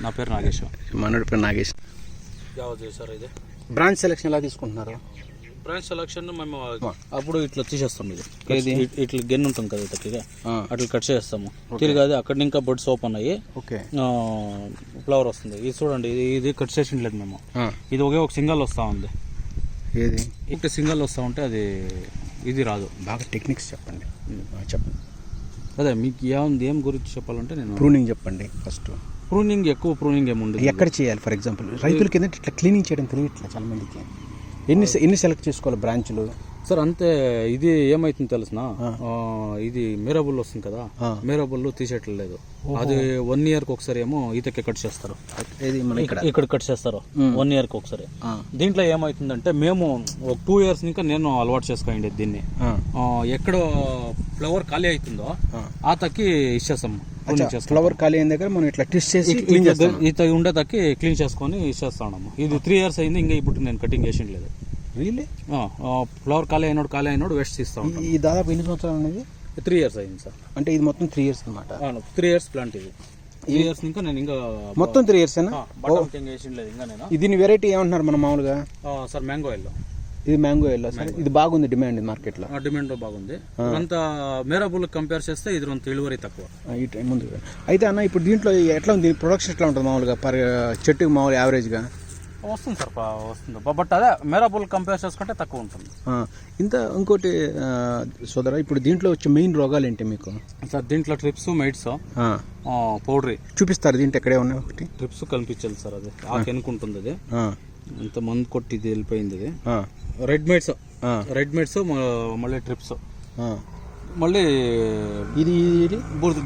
నా పేరు నాగేష్. మనోడి పేరు నాగేష్. సార్ ఇది బ్రాంచ్ సెలక్షన్ ఎలా తీసుకుంటున్నారు? బ్రాంచ్ సెలక్షన్ మేము అప్పుడు ఇట్లా తీసేస్తాం. ఇది ఇట్లా గెన్ ఉంటుంది కదా తక్కువగా, అట్లా కట్ చేస్తాము. తిరిగి అది అక్కడ ఇంకా బడ్స్ ఓపెన్ అయ్యి ఫ్లవర్ వస్తుంది. ఇది చూడండి, ఇది కట్ చేసిన లేదు మేము. ఇది ఒకే ఒక సింగల్ వస్తూ ఉంది. ఏది ఒకటి సింగల్ వస్తూ ఉంటే అది ఇది రాదు. బాగా టెక్నిక్స్ చెప్పండి. చెప్పండి. అదే మీకు ఏం గురించి చెప్పాలంటే నేను ప్రూనింగ్ చెప్పండి. ఫస్ట్ ఎక్కువ ప్రూనింగ్ ఏముండదు. ఎక్కడ చేయాలి? ఫర్ ఎగ్జాంపుల్ రైతులకి ఏంటంటే ఇట్లా క్లీనింగ్ చేయడం తెలియట్లేదు చాలా మందికి. ఎన్ని సెలెక్ట్ చేసుకోవాలి బ్రాంచ్లు? సార్ అంతే. ఇది ఏమైతుంది తెలిసిన, ఇది మేరాబుల్ వస్తుంది కదా, మేరాబుల్ తీసేయట్లేదు. అది 1 year ఒకసారి ఏమో ఈతకి కట్ చేస్తారు. ఇక్కడ కట్ చేస్తారు 1 year ఒకసారి. దీంట్లో ఏమైతుందంటే మేము ఒక 2 years ఇంకా నేను అలవాటు చేసుకోండి దీన్ని. ఎక్కడ ఫ్లవర్ ఖాళీ అవుతుందో ఆతకి ఇచ్చేస్తాం. ఫ్లవర్ ఖాళీ అయిన దగ్గర మనం ఇట్లా టెస్ట్ చేసి ఈత ఉండే తక్కి క్లీన్ చేసుకొని ఇచ్చేస్తాము. ఇది 3 years అయింది, ఇంకా ఇప్పుడు నేను కటింగ్ చేసి లేదు. రియల్లీ? ఫ్లవర్ ఖాళీ అయినోడు వేస్ట్ తీస్తాం. ఈ దాదాపు ఎన్ని సంవత్సరాలు అనేది? 3 years అయింది సార్. అంటే ఇది మొత్తం 3 years అనమాట. 3 years ప్లాంట్ ఇది. 3 years ఇంకా నేను ఇంకా మొత్తం 3 years చేసి లేదు ఇంకా నేను. దీని వెరైటీ ఏమంటున్నారు మనం మామూలుగా? Sir mango yellow. ఇది మ్యాంగో ఎల్లో సార్. ఇది బాగుంది డిమాండ్ మార్కెట్లో. డిమాండ్ బాగుంది. అంత మేరాబుల్ కంపేర్ చేస్తే ఇది కొంత ఇಳುవరీ తక్కువ. ముందు అయితే అన్న ఇప్పుడు దీంట్లో ఎట్లా ఉంది ప్రొడక్షన్? ఎట్లా ఉంటుంది మామూలుగా పర్ చెట్టుకి మామూలు యావరేజ్గా? వస్తుంది సార్, వస్తుంది. బట్ అదే మేరాబుల్ కంపేర్ చేసుకుంటే తక్కువ ఉంటుంది. ఇంకోటి సోదరా, ఇప్పుడు దీంట్లో వచ్చే మెయిన్ రోగాలు ఏంటి మీకు? సార్ దీంట్లో ట్రిప్స్, మైట్స్, పౌడరీ చూపిస్తారు. దీంట్లో ఎక్కడే ఉన్నాయి? ఒకటి ట్రిప్స్ కనిపించాలి సార్. అది ఎనుకుంటుంది. అది ఇంత మందు కొట్టి ఇది వెళ్ళిపోయింది. ఇది రెడ్ మైట్స్, మళ్ళీ ట్రిప్స్, మళ్ళీ ఇది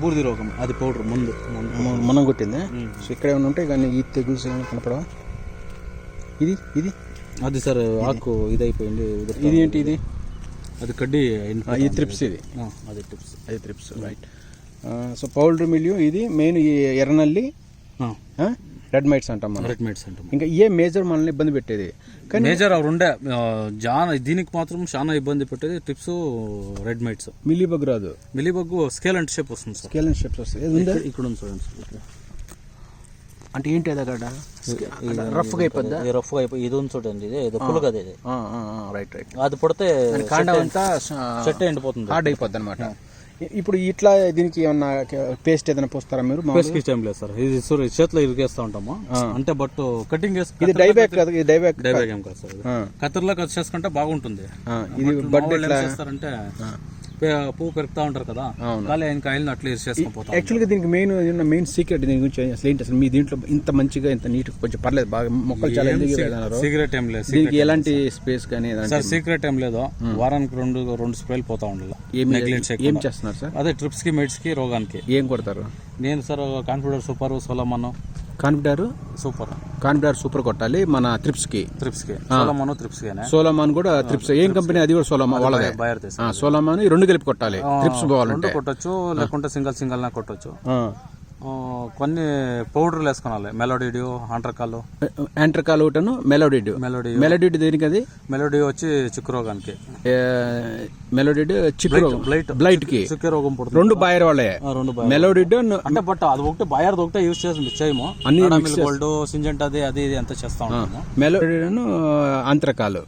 బూర్ది రోగం. అది పౌడర్ ముందు మనం కొట్టింది. సో ఇక్కడ ఏమైనా ఉంటాయి కానీ ఈ తెగుల్స్ ఏమైనా కనపడవా? ఇది అది సార్ ఆకు ఇది అయిపోయింది. ఇది ఏంటి? ఇది అది కడ్డీ. ఈ ట్రిప్స్. ఇది అది trips right. So powder milieu ఇది మెయిన్. ఈ ఎర్రనల్లి, రెడ్ మైట్స్ అంటాం మనం. రెడ్ మైట్స్ అంటాం. ఇంకా ఏ మేజర్ మనల్ని ఇబ్బంది పెట్టేది? కానీ మేజర్ అవి ఉండే దీనికి మాత్రం చాలా ఇబ్బంది పెట్టేది ట్రిప్స్, రెడ్ మైట్స్. మిలీబగ్ రాదు. మిలీబగ్ స్కేల్ అండ్ షేప్ వస్తుంది సార్. స్కేల్ అండ్ షేప్ వస్తుంది. ఇక్కడ ఉంది చూడండి. అంటే ఏంటి అది? అక్కడ రఫ్గా అయిపోద్ది. రఫ్గా అయిపోయి ఇది ఉంది చూడండి. ఇది పులుగు. అది రైట్. అది పడితే కాండం అంతా చెట్టు ఎండిపోతుంది, హార్డ్ అయిపోద్ది అనమాట. ఇప్పుడు ఇట్లా దీనికి ఏమన్నా పేస్ట్ ఏదైనా పోస్తారా మీరు? పేస్ట్ ఏం లేదు సార్. ఇది చేతిలో ఇరిగేస్తూ ఉంటాము అంటే. బట్ కటింగ్ చేసి ఇది డైబ్యాక్ కాదు. ఇది డైబ్యాక్ ఏం కాదు సార్. కత్తెరలో కట్ చేసుకుంటే బాగుంటుంది. ఇది బడ్ ఎట్లా చేస్తారంటే పువ్వు పెరుగుతూ ఉంటారు కదా, కాయలను అట్లా చేసుకుపోతాం. యాక్చువల్గా దీనికి మెయిన్ సీక్రెట్ దీని గురించి అసలు ఏంటి? అసలు మీ దీంట్లో ఇంత మంచిగా ఇంత నీట్ కొంచెం పర్లేదు బాగా మొక్కలు చాలా సీక్రెట్ ఏం లేదు. దీనికి ఎలాంటి స్పేస్ కానీ సీక్రెట్ ఏం లేదు. వారానికి రెండు స్ప్రేలు పోతా ఉండాలి. ఏం చేస్తున్నారు సార్? అదే ట్రిప్స్ కి, మెయిట్స్ కి, రోగానికి. ఏం కొడతారు? నేను sir Confidor super, Solomon. Confidor super కొట్టాలి మన ట్రిప్స్ కి. సోలమాన్ కూడా ట్రిప్స్. ఏం కంపెనీ అది? కూడా సోలమాన్ వాళ్ళదే. సోలమాన్ 2 కలిపి కొట్టాలి. ట్రిప్స్ పోవాలంటే కొట్టొచ్చు, లేకుంటే సింగల్ నా కొట్టొచ్చు. కొన్ని పౌడర్లు వేసుకోవాలి. మెలోడిడియో, ఆంట్రకాల్ ఒకటను మెలోడిడియో దేనికి? అది మెలోడి వచ్చి చిక్కు రోగానికి. మెలోడిడియో చిక్కు రోగం, బ్లైట్ కి. చిక్కు రోగం పుడుతుంది. 2 బాయర్ వాళ్ళే. మెలోడిడియో అంటే బట్ అది ఒకటి బాయర్ ఒకటే యూజ్ చేసి చేయము. అన్ని గోల్డ్, సింజెంట్ అది ఇది అంతా చేస్తా ఉంటాము. మెలోడిడియోను ఆంట్రకాల్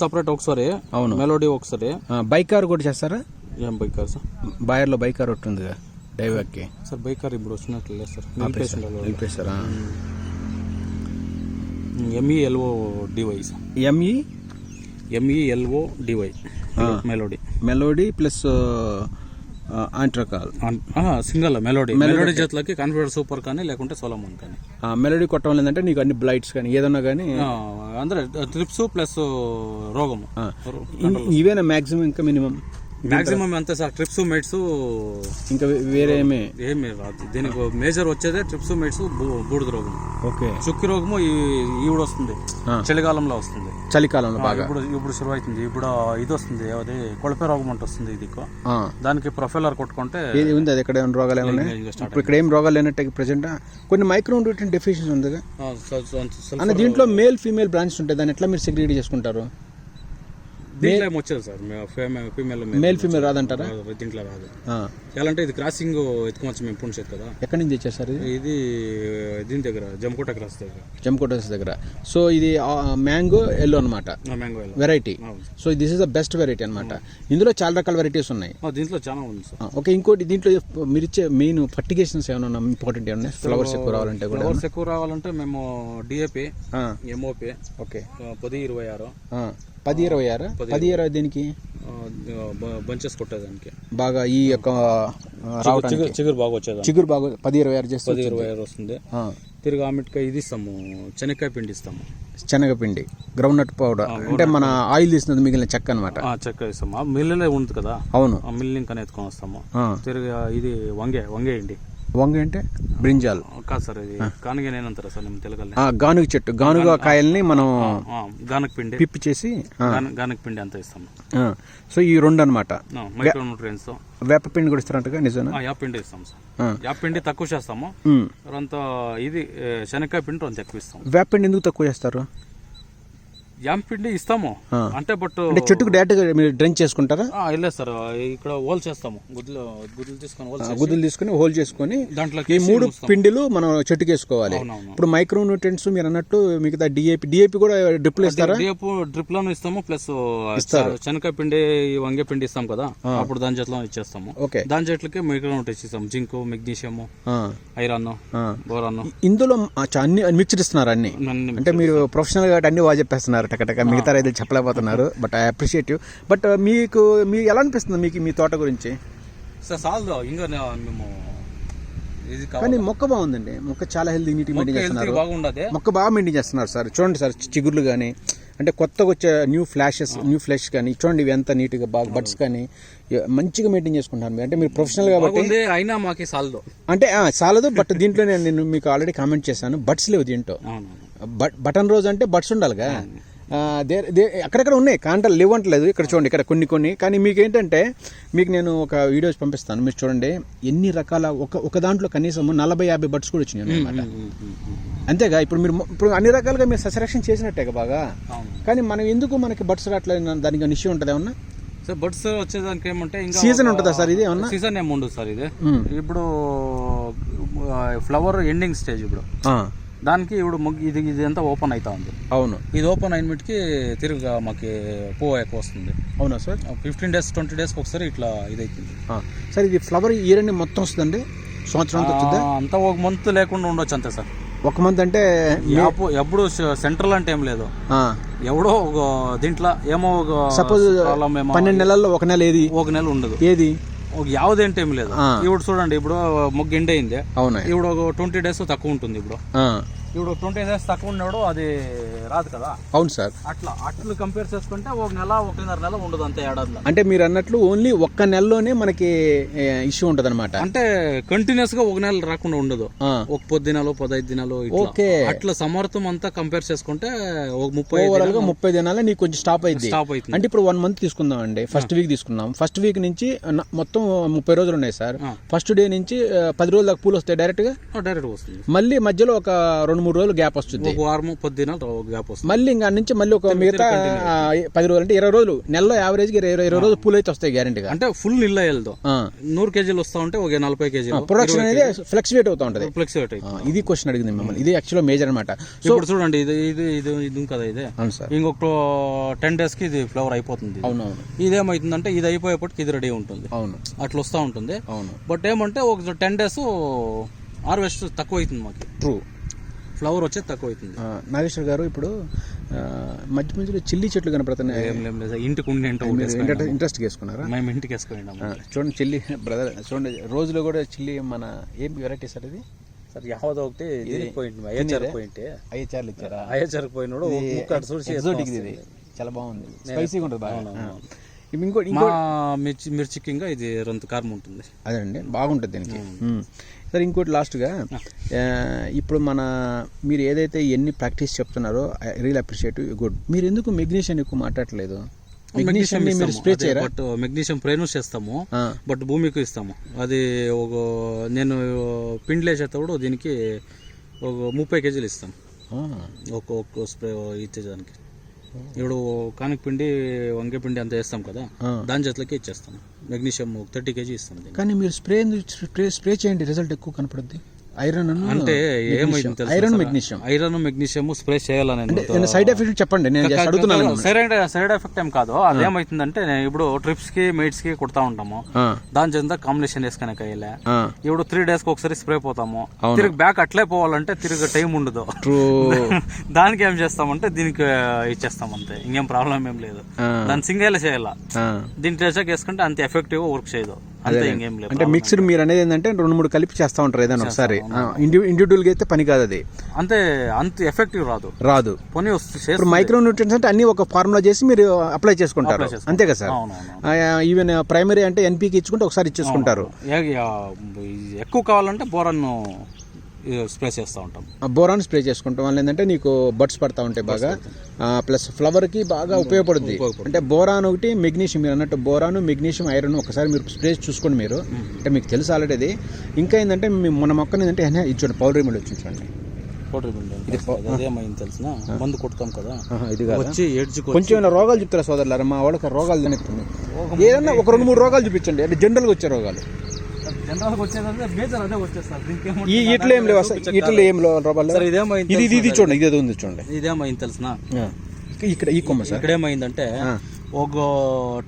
సపరేట్ ఒకసారి. అవును. మెలోడీ ఒకసారి. బైకార్ కూడా చేస్తారా? ఏం బైకార్ సార్? బాయర్ లో బైకార్ ఒకటి ఉంది డైవాక్కి. సార్ బైకార్ ఇప్పుడు వచ్చినట్లు లేదు సార్. నిలిపేస్తారా? MELODY. MELODY Melody plus Antracol single. మెలోడీ చేతులకి కాన్ఫిడర్ సూపర్ కానీ, లేకుంటే సోలమన్ కానీ. మెలోడీ కొట్టడం లేదంటే నీకు అన్ని బ్లైట్స్ కానీ ఏదన్నా కానీ అందరూ ట్రిప్స్ ప్లస్ రోగము ఇవేనా మాక్సిమం? ఇంకా మాక్సిమం అంతే సార్. ట్రిప్స్, మెయిట్స్ ఇంకా వేరే ఏమీ రాదు. దీనికి మేజర్ వచ్చేదే ట్రిప్స్, మెయిట్స్, బూడిద రోగం. ఓకే. చుక్కి రోగము ఈవిడ వస్తుంది, చలికాలంలో వస్తుంది. చలికాలంలో బాగా ఇప్పుడు శురు అవుతుంది. ఇప్పుడు ఇది వస్తుంది, అది కొಳపే రోగం అంటే వస్తుంది. ఇది దానికి ప్రొఫైలర్ కొట్టుకుంటే ఉంది. అది ఎక్కడ రోగాలు ఏమన్నా? ఇక్కడ ఏం రోగాలు లేనట్టు ప్రెసెంట్ కొన్ని మైక్రోన్యూట్రియంట్ డెఫిషియన్సీ ఉంది అన్న. దీంట్లో మేల్, ఫీమేల్ బ్రాంచెస్ ఉంటాయి. దాన్ని ఎట్లా మీరు సెగ్రిగేట్ చేసుకుంటారు? వచ్చేది సార్. Male female రాదంటారా? దీంట్లో రాదు. ఎలా అంటే ఇది క్రాసింగ్ ఎత్తుకోవచ్చు మేము పుణ్య కదా. ఎక్కడి నుంచి తెచ్చారు సార్ ఇది దీని దగ్గర జమ్కోట క్రాస్ దగ్గర. జమ్కోట దగ్గర. సో ఇది మ్యాంగో ఎల్లో అనమాట, mango yellow variety. So this is the best variety అనమాట. ఇందులో చాలా రకాల వెరైటీస్ ఉన్నాయి. దీంట్లో చాలా ఉంది సార్. ఓకే, ఇంకోటి దీంట్లో మీరు ఇచ్చే మెయిన్ ఫర్టిగేషన్స్ ఏమైనా ఇంపార్టెంట్ ఏమన్నా ఫ్లవర్స్ ఎక్కువ రావాలంటే కూడా? ఫ్లవర్స్ ఎక్కువ రావాలంటే మేము డిఏపి, ఎంఓపి. ఓకే, 10-26. 10-26. 10-20 దీనికి బంచెస్ కొట్టేదానికి బాగా ఈ యొక్క రావడానికి చిగురు బాగా వచ్చేది. చిగురు బాగా 10-26 చేస్తే 10-26 వస్తుంది. తిరిగి ఆమెటికాయ ఇది ఇస్తాము, శనక్కాయ పిండి ఇస్తాము. శనగపిండి, గ్రౌండ్ నట్ పౌడర్, అంటే మన ఆయిల్ తీసినది మిగిలిన చెక్క అనమాట. చెక్క ఇస్తాము. మిల్లులే ఉంది కదా. అవును, మిల్లింగ్ అని ఎత్తుకొని వస్తాము. తిరిగి ఇది వంగే అండి. వంగ అంటే బ్రింజాల్ కాదు సార్, ఇది గానుగ నేనంటారా సార్ మేము తెలుగులో? గానుగ చెట్టు, గానుగ కాయల్ని మనం గానక పిండి పిప్పి చేసి గానక పిండి అంతా ఇస్తాము. సో ఈ రెండు అనమాట. Micro nutrients. వేప పిండి కూడా ఇస్తారంటగా, నిజంగా? యాప్ పిండి ఇస్తాం సార్. యాప్ పిండి తక్కువ చేస్తాము. అంత ఇది శనక్కాయ పిండి అంత ఎక్కువ ఇస్తాం. వేప పిండి ఎందుకు తక్కువ చేస్తారు? యాప్ పిండి ఇస్తాము అంటే, బట్ చెట్టుకు డైరెక్ట్ గా మీరు డ్రెంచ్ చేసుకుంటారా? లేదు సార్, ఇక్కడ హోల్ చేస్తాము. గుడ్లు తీసుకుని హోల్ చేసుకుని దాంట్లో ఈ 3 పిండిలు మనం చెట్టుకి వేసుకోవాలి. ఇప్పుడు మైక్రో న్యూట్రియన్స్ మీరు అన్నట్టు మిగతా డిఏపి కూడా డ్రిప్ లో ఇస్తారా? డ్రిప్ లోను ఇస్తాము, ప్లస్ శనక్కాయ పిండి, వంగే పిండి ఇస్తాం కదా, అప్పుడు దాని చెట్లో ఇచ్చేస్తాము. దాని చెట్లకి మైక్రో న్యూట్రియన్స్ ఇస్తాము. Zinc, magnesium, iron, boron. ఇందులో అన్ని మిక్స్డ్ ఇస్తున్నారు. అన్ని అంటే మీరు ప్రొఫెషనల్ గా అన్ని బాగా చెప్పేస్తున్నారు. మిగతా రైతులు చెప్పలేకపోతున్నారు. But I appreciate you. But మీకు ఎలా అనిపిస్తుంది మీకు మీ తోట గురించి? కానీ మొక్క బాగుందండి. మొక్క చాలా హెల్తీ, నీట్ మెయింటైన్ చేస్తున్నారు. మొక్క బాగా మెయింటైన్ చేస్తున్నారు సార్. చూడండి సార్, చిగుర్లు కానీ, అంటే కొత్తగా వచ్చే న్యూ ఫ్లాష్ కానీ చూడండి, ఇవి ఎంత నీట్గా బాగా బడ్స్ కానీ మంచిగా మెయింటైన్ చేసుకుంటాను. అంటే మీరు ప్రొఫెషనల్ కాబట్టి అయినా మాకు సాలదు అంటే సాలదు. బట్ దీంట్లో నేను మీకు ఆల్రెడీ కామెంట్ చేశాను, బడ్స్ లేవు దీంట్లో. బటన్ రోజ్ అంటే బడ్స్ ఉండాలిగా. అక్కడక్కడ ఉన్నాయి, కాంటాలు లేవు అంటలేదు. ఇక్కడ చూడండి, ఇక్కడ కొన్ని. కానీ మీకు ఏంటంటే, మీకు నేను ఒక వీడియోస్ పంపిస్తాను, మీరు చూడండి ఎన్ని రకాల. ఒక దాంట్లో కనీసం 40-50 బడ్స్ కూడా వచ్చినాయి అనమాట. అంతేగా, ఇప్పుడు అన్ని రకాలుగా మీరు సజెషన్ చేసినట్టేగా బాగా. కానీ మనం ఎందుకు మనకి బడ్స్ రావట్లేదు? దానికి ఇష్యూ ఉంటుంది ఏమన్నా? సార్ బడ్స్ వచ్చేదానికి ఏమంటే సీజన్ ఉంటుందా సార్? ఇది ఏమన్నా సీజన్ ఏమి ఉండదు సార్. ఇది ఇప్పుడు ఫ్లవర్ ఎండింగ్ స్టేజ్. ఇప్పుడు దానికి ఇప్పుడు ఇది అంతా ఓపెన్ అవుతా ఉంది. అవును, ఇది ఓపెన్ అయినట్టుకి తిరిగి మాకు పువ్వు ఎక్కువ వస్తుంది. అవునా సార్? 15 days 20 days ఒకసారి ఇట్లా ఇది అవుతుంది సార్. ఇది ఫ్లవర్ ఇయర్ అండి మొత్తం వస్తుందండి? సంవత్సరం అంతా ఒక మంత్ లేకుండా ఉండొచ్చు అంతే సార్. ఒక మంత్ అంటే ఎప్పుడు సెంట్రల్ అంటే ఏం లేదు. ఎవడో ఒక దీంట్లో ఏమో సపోజ్ 12 నెలల్లో ఒక నెల ఏది? ఒక నెల ఉండదు. ఏది? ఒక యావదేంటి ఏం లేదు. ఇప్పుడు చూడండి, ఇప్పుడు మొగ్గు ఎండ్ అయింది. అవునా? ఇప్పుడు ఒక 20 days తక్కువ ఉంటుంది. ఇప్పుడు 20 days తక్కువ ఉన్నాడు, అది రాదు కదా. అవును సార్. అట్లు కంపేర్ చేసుకుంటే ఒక నెల 1.5 నెల ఉండదు అంతే ఏడాదిలో. అంటే మీరు అన్నట్లు ఓన్లీ ఒక్క నెలలోనే మనకి ఇష్యూ ఉంటది అనమాట. అంటే కంటిన్యూస్ గా ఒక నెల రాకుండా ఉండదు. ఒక 10 దినాలు 15 దినాలు అట్లా సమర్థం అంతా కంపేర్ చేసుకుంటే ఒక 30 దినాలు నీకు కొంచెం స్టాప్ అయింది. అంటే ఇప్పుడు 1 month తీసుకుందాం అండి. ఫస్ట్ వీక్ తీసుకుందాం. ఫస్ట్ వీక్ నుంచి మొత్తం 30 రోజులు ఉన్నాయి సార్. ఫస్ట్ డే నుంచి 10 రోజుల దాకా పూలు వస్తాయి డైరెక్ట్ వస్తుంది. మళ్ళీ మధ్యలో ఒక 2-3 రోజులు గ్యాప్ వస్తుంది. ఒక వారం 10 దినాలు గ్యాప్ వస్తుంది. మళ్ళీ ఇంకా నుంచి మళ్ళీ ఒక మిగతా 10 రోజులు అంటే 20 రోజులు. నెలలో యావరేజ్ గా 20 రోజులు పూలు అయితే వస్తాయి గ్యారెంటీగా. అంటే ఫుల్ నిల్ల వెళ్దాం. 100 kgs వస్తా ఉంటే ఒక 40 kgs ప్రొడక్షన్ అనేది ఫ్లక్చువేట్ అవుతా ఉంటది. ఇది క్వశ్చన్ అడిగింది మిమ్మల్ని. ఇది యాక్చువల్ మేజర్ అనమాట. ఇప్పుడు చూడండి, ఇది కదా, ఇదే ఇంకొక 10 days కి ఇది ఫ్లవర్ అయిపోతుంది. అవునవును. ఇదేమైతుందంటే ఇది అయిపోయేపటికి ఇది రెడీ ఉంటుంది. అవును, అట్లా వస్తూ ఉంటుంది. అవును. బట్ ఏమంటే ఒక 10 days హార్వెస్ట్ తక్కువ అవుతుంది మాకు. ట్రూ. ఫ్లవర్ వచ్చేది తక్కువ అవుతుంది. నాగేశ్వర్ గారు, ఇప్పుడు మధ్య మధ్యలో చిల్లీ చెట్లు కనపడుతున్నాయి. ఇంటికి ఇంట్రెస్ట్ వేసుకున్నారా? మేము ఇంటికి వేసుకున్నాం. చూడండి చిల్లీ బ్రదర్, చూడండి రోజులో కూడా చిల్లీ. మన ఏం వెరైటీ సార్ ఇది? సార్ యావదో ఒకటి అయ్యచార్లు ఇచ్చారా? అయ్యచార్కి పోయినాడు. ఇది చాలా బాగుంది, స్పైసీగా ఉంటుంది బాగా. మిర్చికింగా ఇది 2 కారం ఉంటుంది. అదే అండి, బాగుంటుంది దీనికి. సరే, ఇంకోటి లాస్ట్గా, ఇప్పుడు మీరు ఏదైతే ఎన్ని ప్రాక్టీస్ చెప్తున్నారో ఐ రియల్ అప్రిషియేట్, గుడ్. మీరు ఎందుకు మెగ్నీషియం ఎక్కువ మాట్లాడలేదు? మెగ్నీషియం మీరు స్ప్రే చేయరా? బట్ మెగ్నీషియం ప్రయోజనం చేస్తాము, బట్ భూమికి ఇస్తాము. అది నేను పిండి వేసేటప్పుడు దీనికి ఒక 30 kgs ఇస్తాం ఒక్క స్ప్రే ఇచ్చేదానికి. ఇప్పుడు కానికపిండి వంగపిండి అంతా వేస్తాం కదా, దాని చేతులకి ఇచ్చేస్తాం. మెగ్నీషియం 30 kg ఇస్తాం. కానీ మీరు స్ప్రే చేయండి, రిజల్ట్ ఎక్కువ కనపడుద్ది. ఐరన్ అంటే ఏమైంది, ఐరన్ మెగ్నీషియం స్ప్రే చేయాలని సైడ్ ఎఫెక్ట్ చెప్పండి, నేను అడుగుతున్నాను. సైడ్ ఎఫెక్ట్ ఏం కాదు. అదేమైతుందంటే ఇప్పుడు ట్రిప్స్ కి మెయిట్స్ కి కుడతా ఉంటాము, దాని చేత కాంబినేషన్ వేసుకునే కయ్యలే. ఇప్పుడు 3 days కి ఒకసారి స్ప్రే పోతాము, తిరిగి బ్యాక్ అట్లే పోవాలంటే తిరిగి టైం ఉండదు. దానికి ఏం చేస్తామంటే దీనికి ఇచ్చేస్తాం అంతే, ఇంకేం ప్రాబ్లం ఏం లేదు. దాన్ని సింగల్ చేయాలా, దీని టెస్ట్ వేసుకుంటే అంత ఎఫెక్టివ్ వర్క్ చేయదు. అంటే మిక్స్డ్ మీరు అనేది ఏంటంటే 2-3 కలిపి చేస్తా ఉంటారు ఏదైనా ఒకసారి. ఇండివిజువల్ గా అయితే పని కాదు అది, అంతే అంత ఎఫెక్టివ్ రాదు. ఇప్పుడు మైక్రో న్యూట్రియన్స్ అంటే అన్ని ఒక ఫార్ములా చేసి మీరు అప్లై చేసుకుంటారు అంతే కదా సార్. ఈవెన్ ప్రైమరీ అంటే ఎన్పీకి ఇచ్చుకుంటే ఒకసారి ఇచ్చేసుకుంటారు. ఎక్కువ కావాలంటే బోరాన్ స్ప్రే చేస్తూ ఉంటాం. బోరాన్ స్ప్రే చేసుకుంటాం వల్ల ఏంటంటే నీకు బడ్స్ పడతా ఉంటాయి బాగా, ప్లస్ ఫ్లవర్ కి బాగా ఉపయోగపడుతుంది. అంటే బోరాన్ ఒకటి, మెగ్నీషియం మీరు అన్నట్టు బోరాను, మెగ్నీషియం, ఐరన్ ఒకసారి మీరు స్ప్రే చూసుకోండి మీరు, అంటే మీకు తెలుసు ఆల్రెడీ అది. ఇంకా ఏంటంటే మన మొక్కని ఏంటంటే ఇది చూడండి, పౌడర్ మిల్ వచ్చి చూడండి, తెలిసిన మందు కొడతాం కదా, ఇది వచ్చి కొంచెం ఏమైనా రోగాలు చెప్తారా సోదరులారా? మా వాళ్ళకి రోగాలు తినేస్తుంది, ఏదన్నా ఒక 2-3 రోగాలు చూపించండి, అంటే జనరల్ గా వచ్చే రోగాలు. ఇట్లా ఏం లేవు అసలు, ఇట్లా ఏం లేవు. ఇది చూడండి, ఇదే ఉంది చూడండి. ఇదేమైంది తెలిసిన ఇక్కడ ఈ కొమ్మ సార్, ఇక్కడ ఏమైందంటే ఒక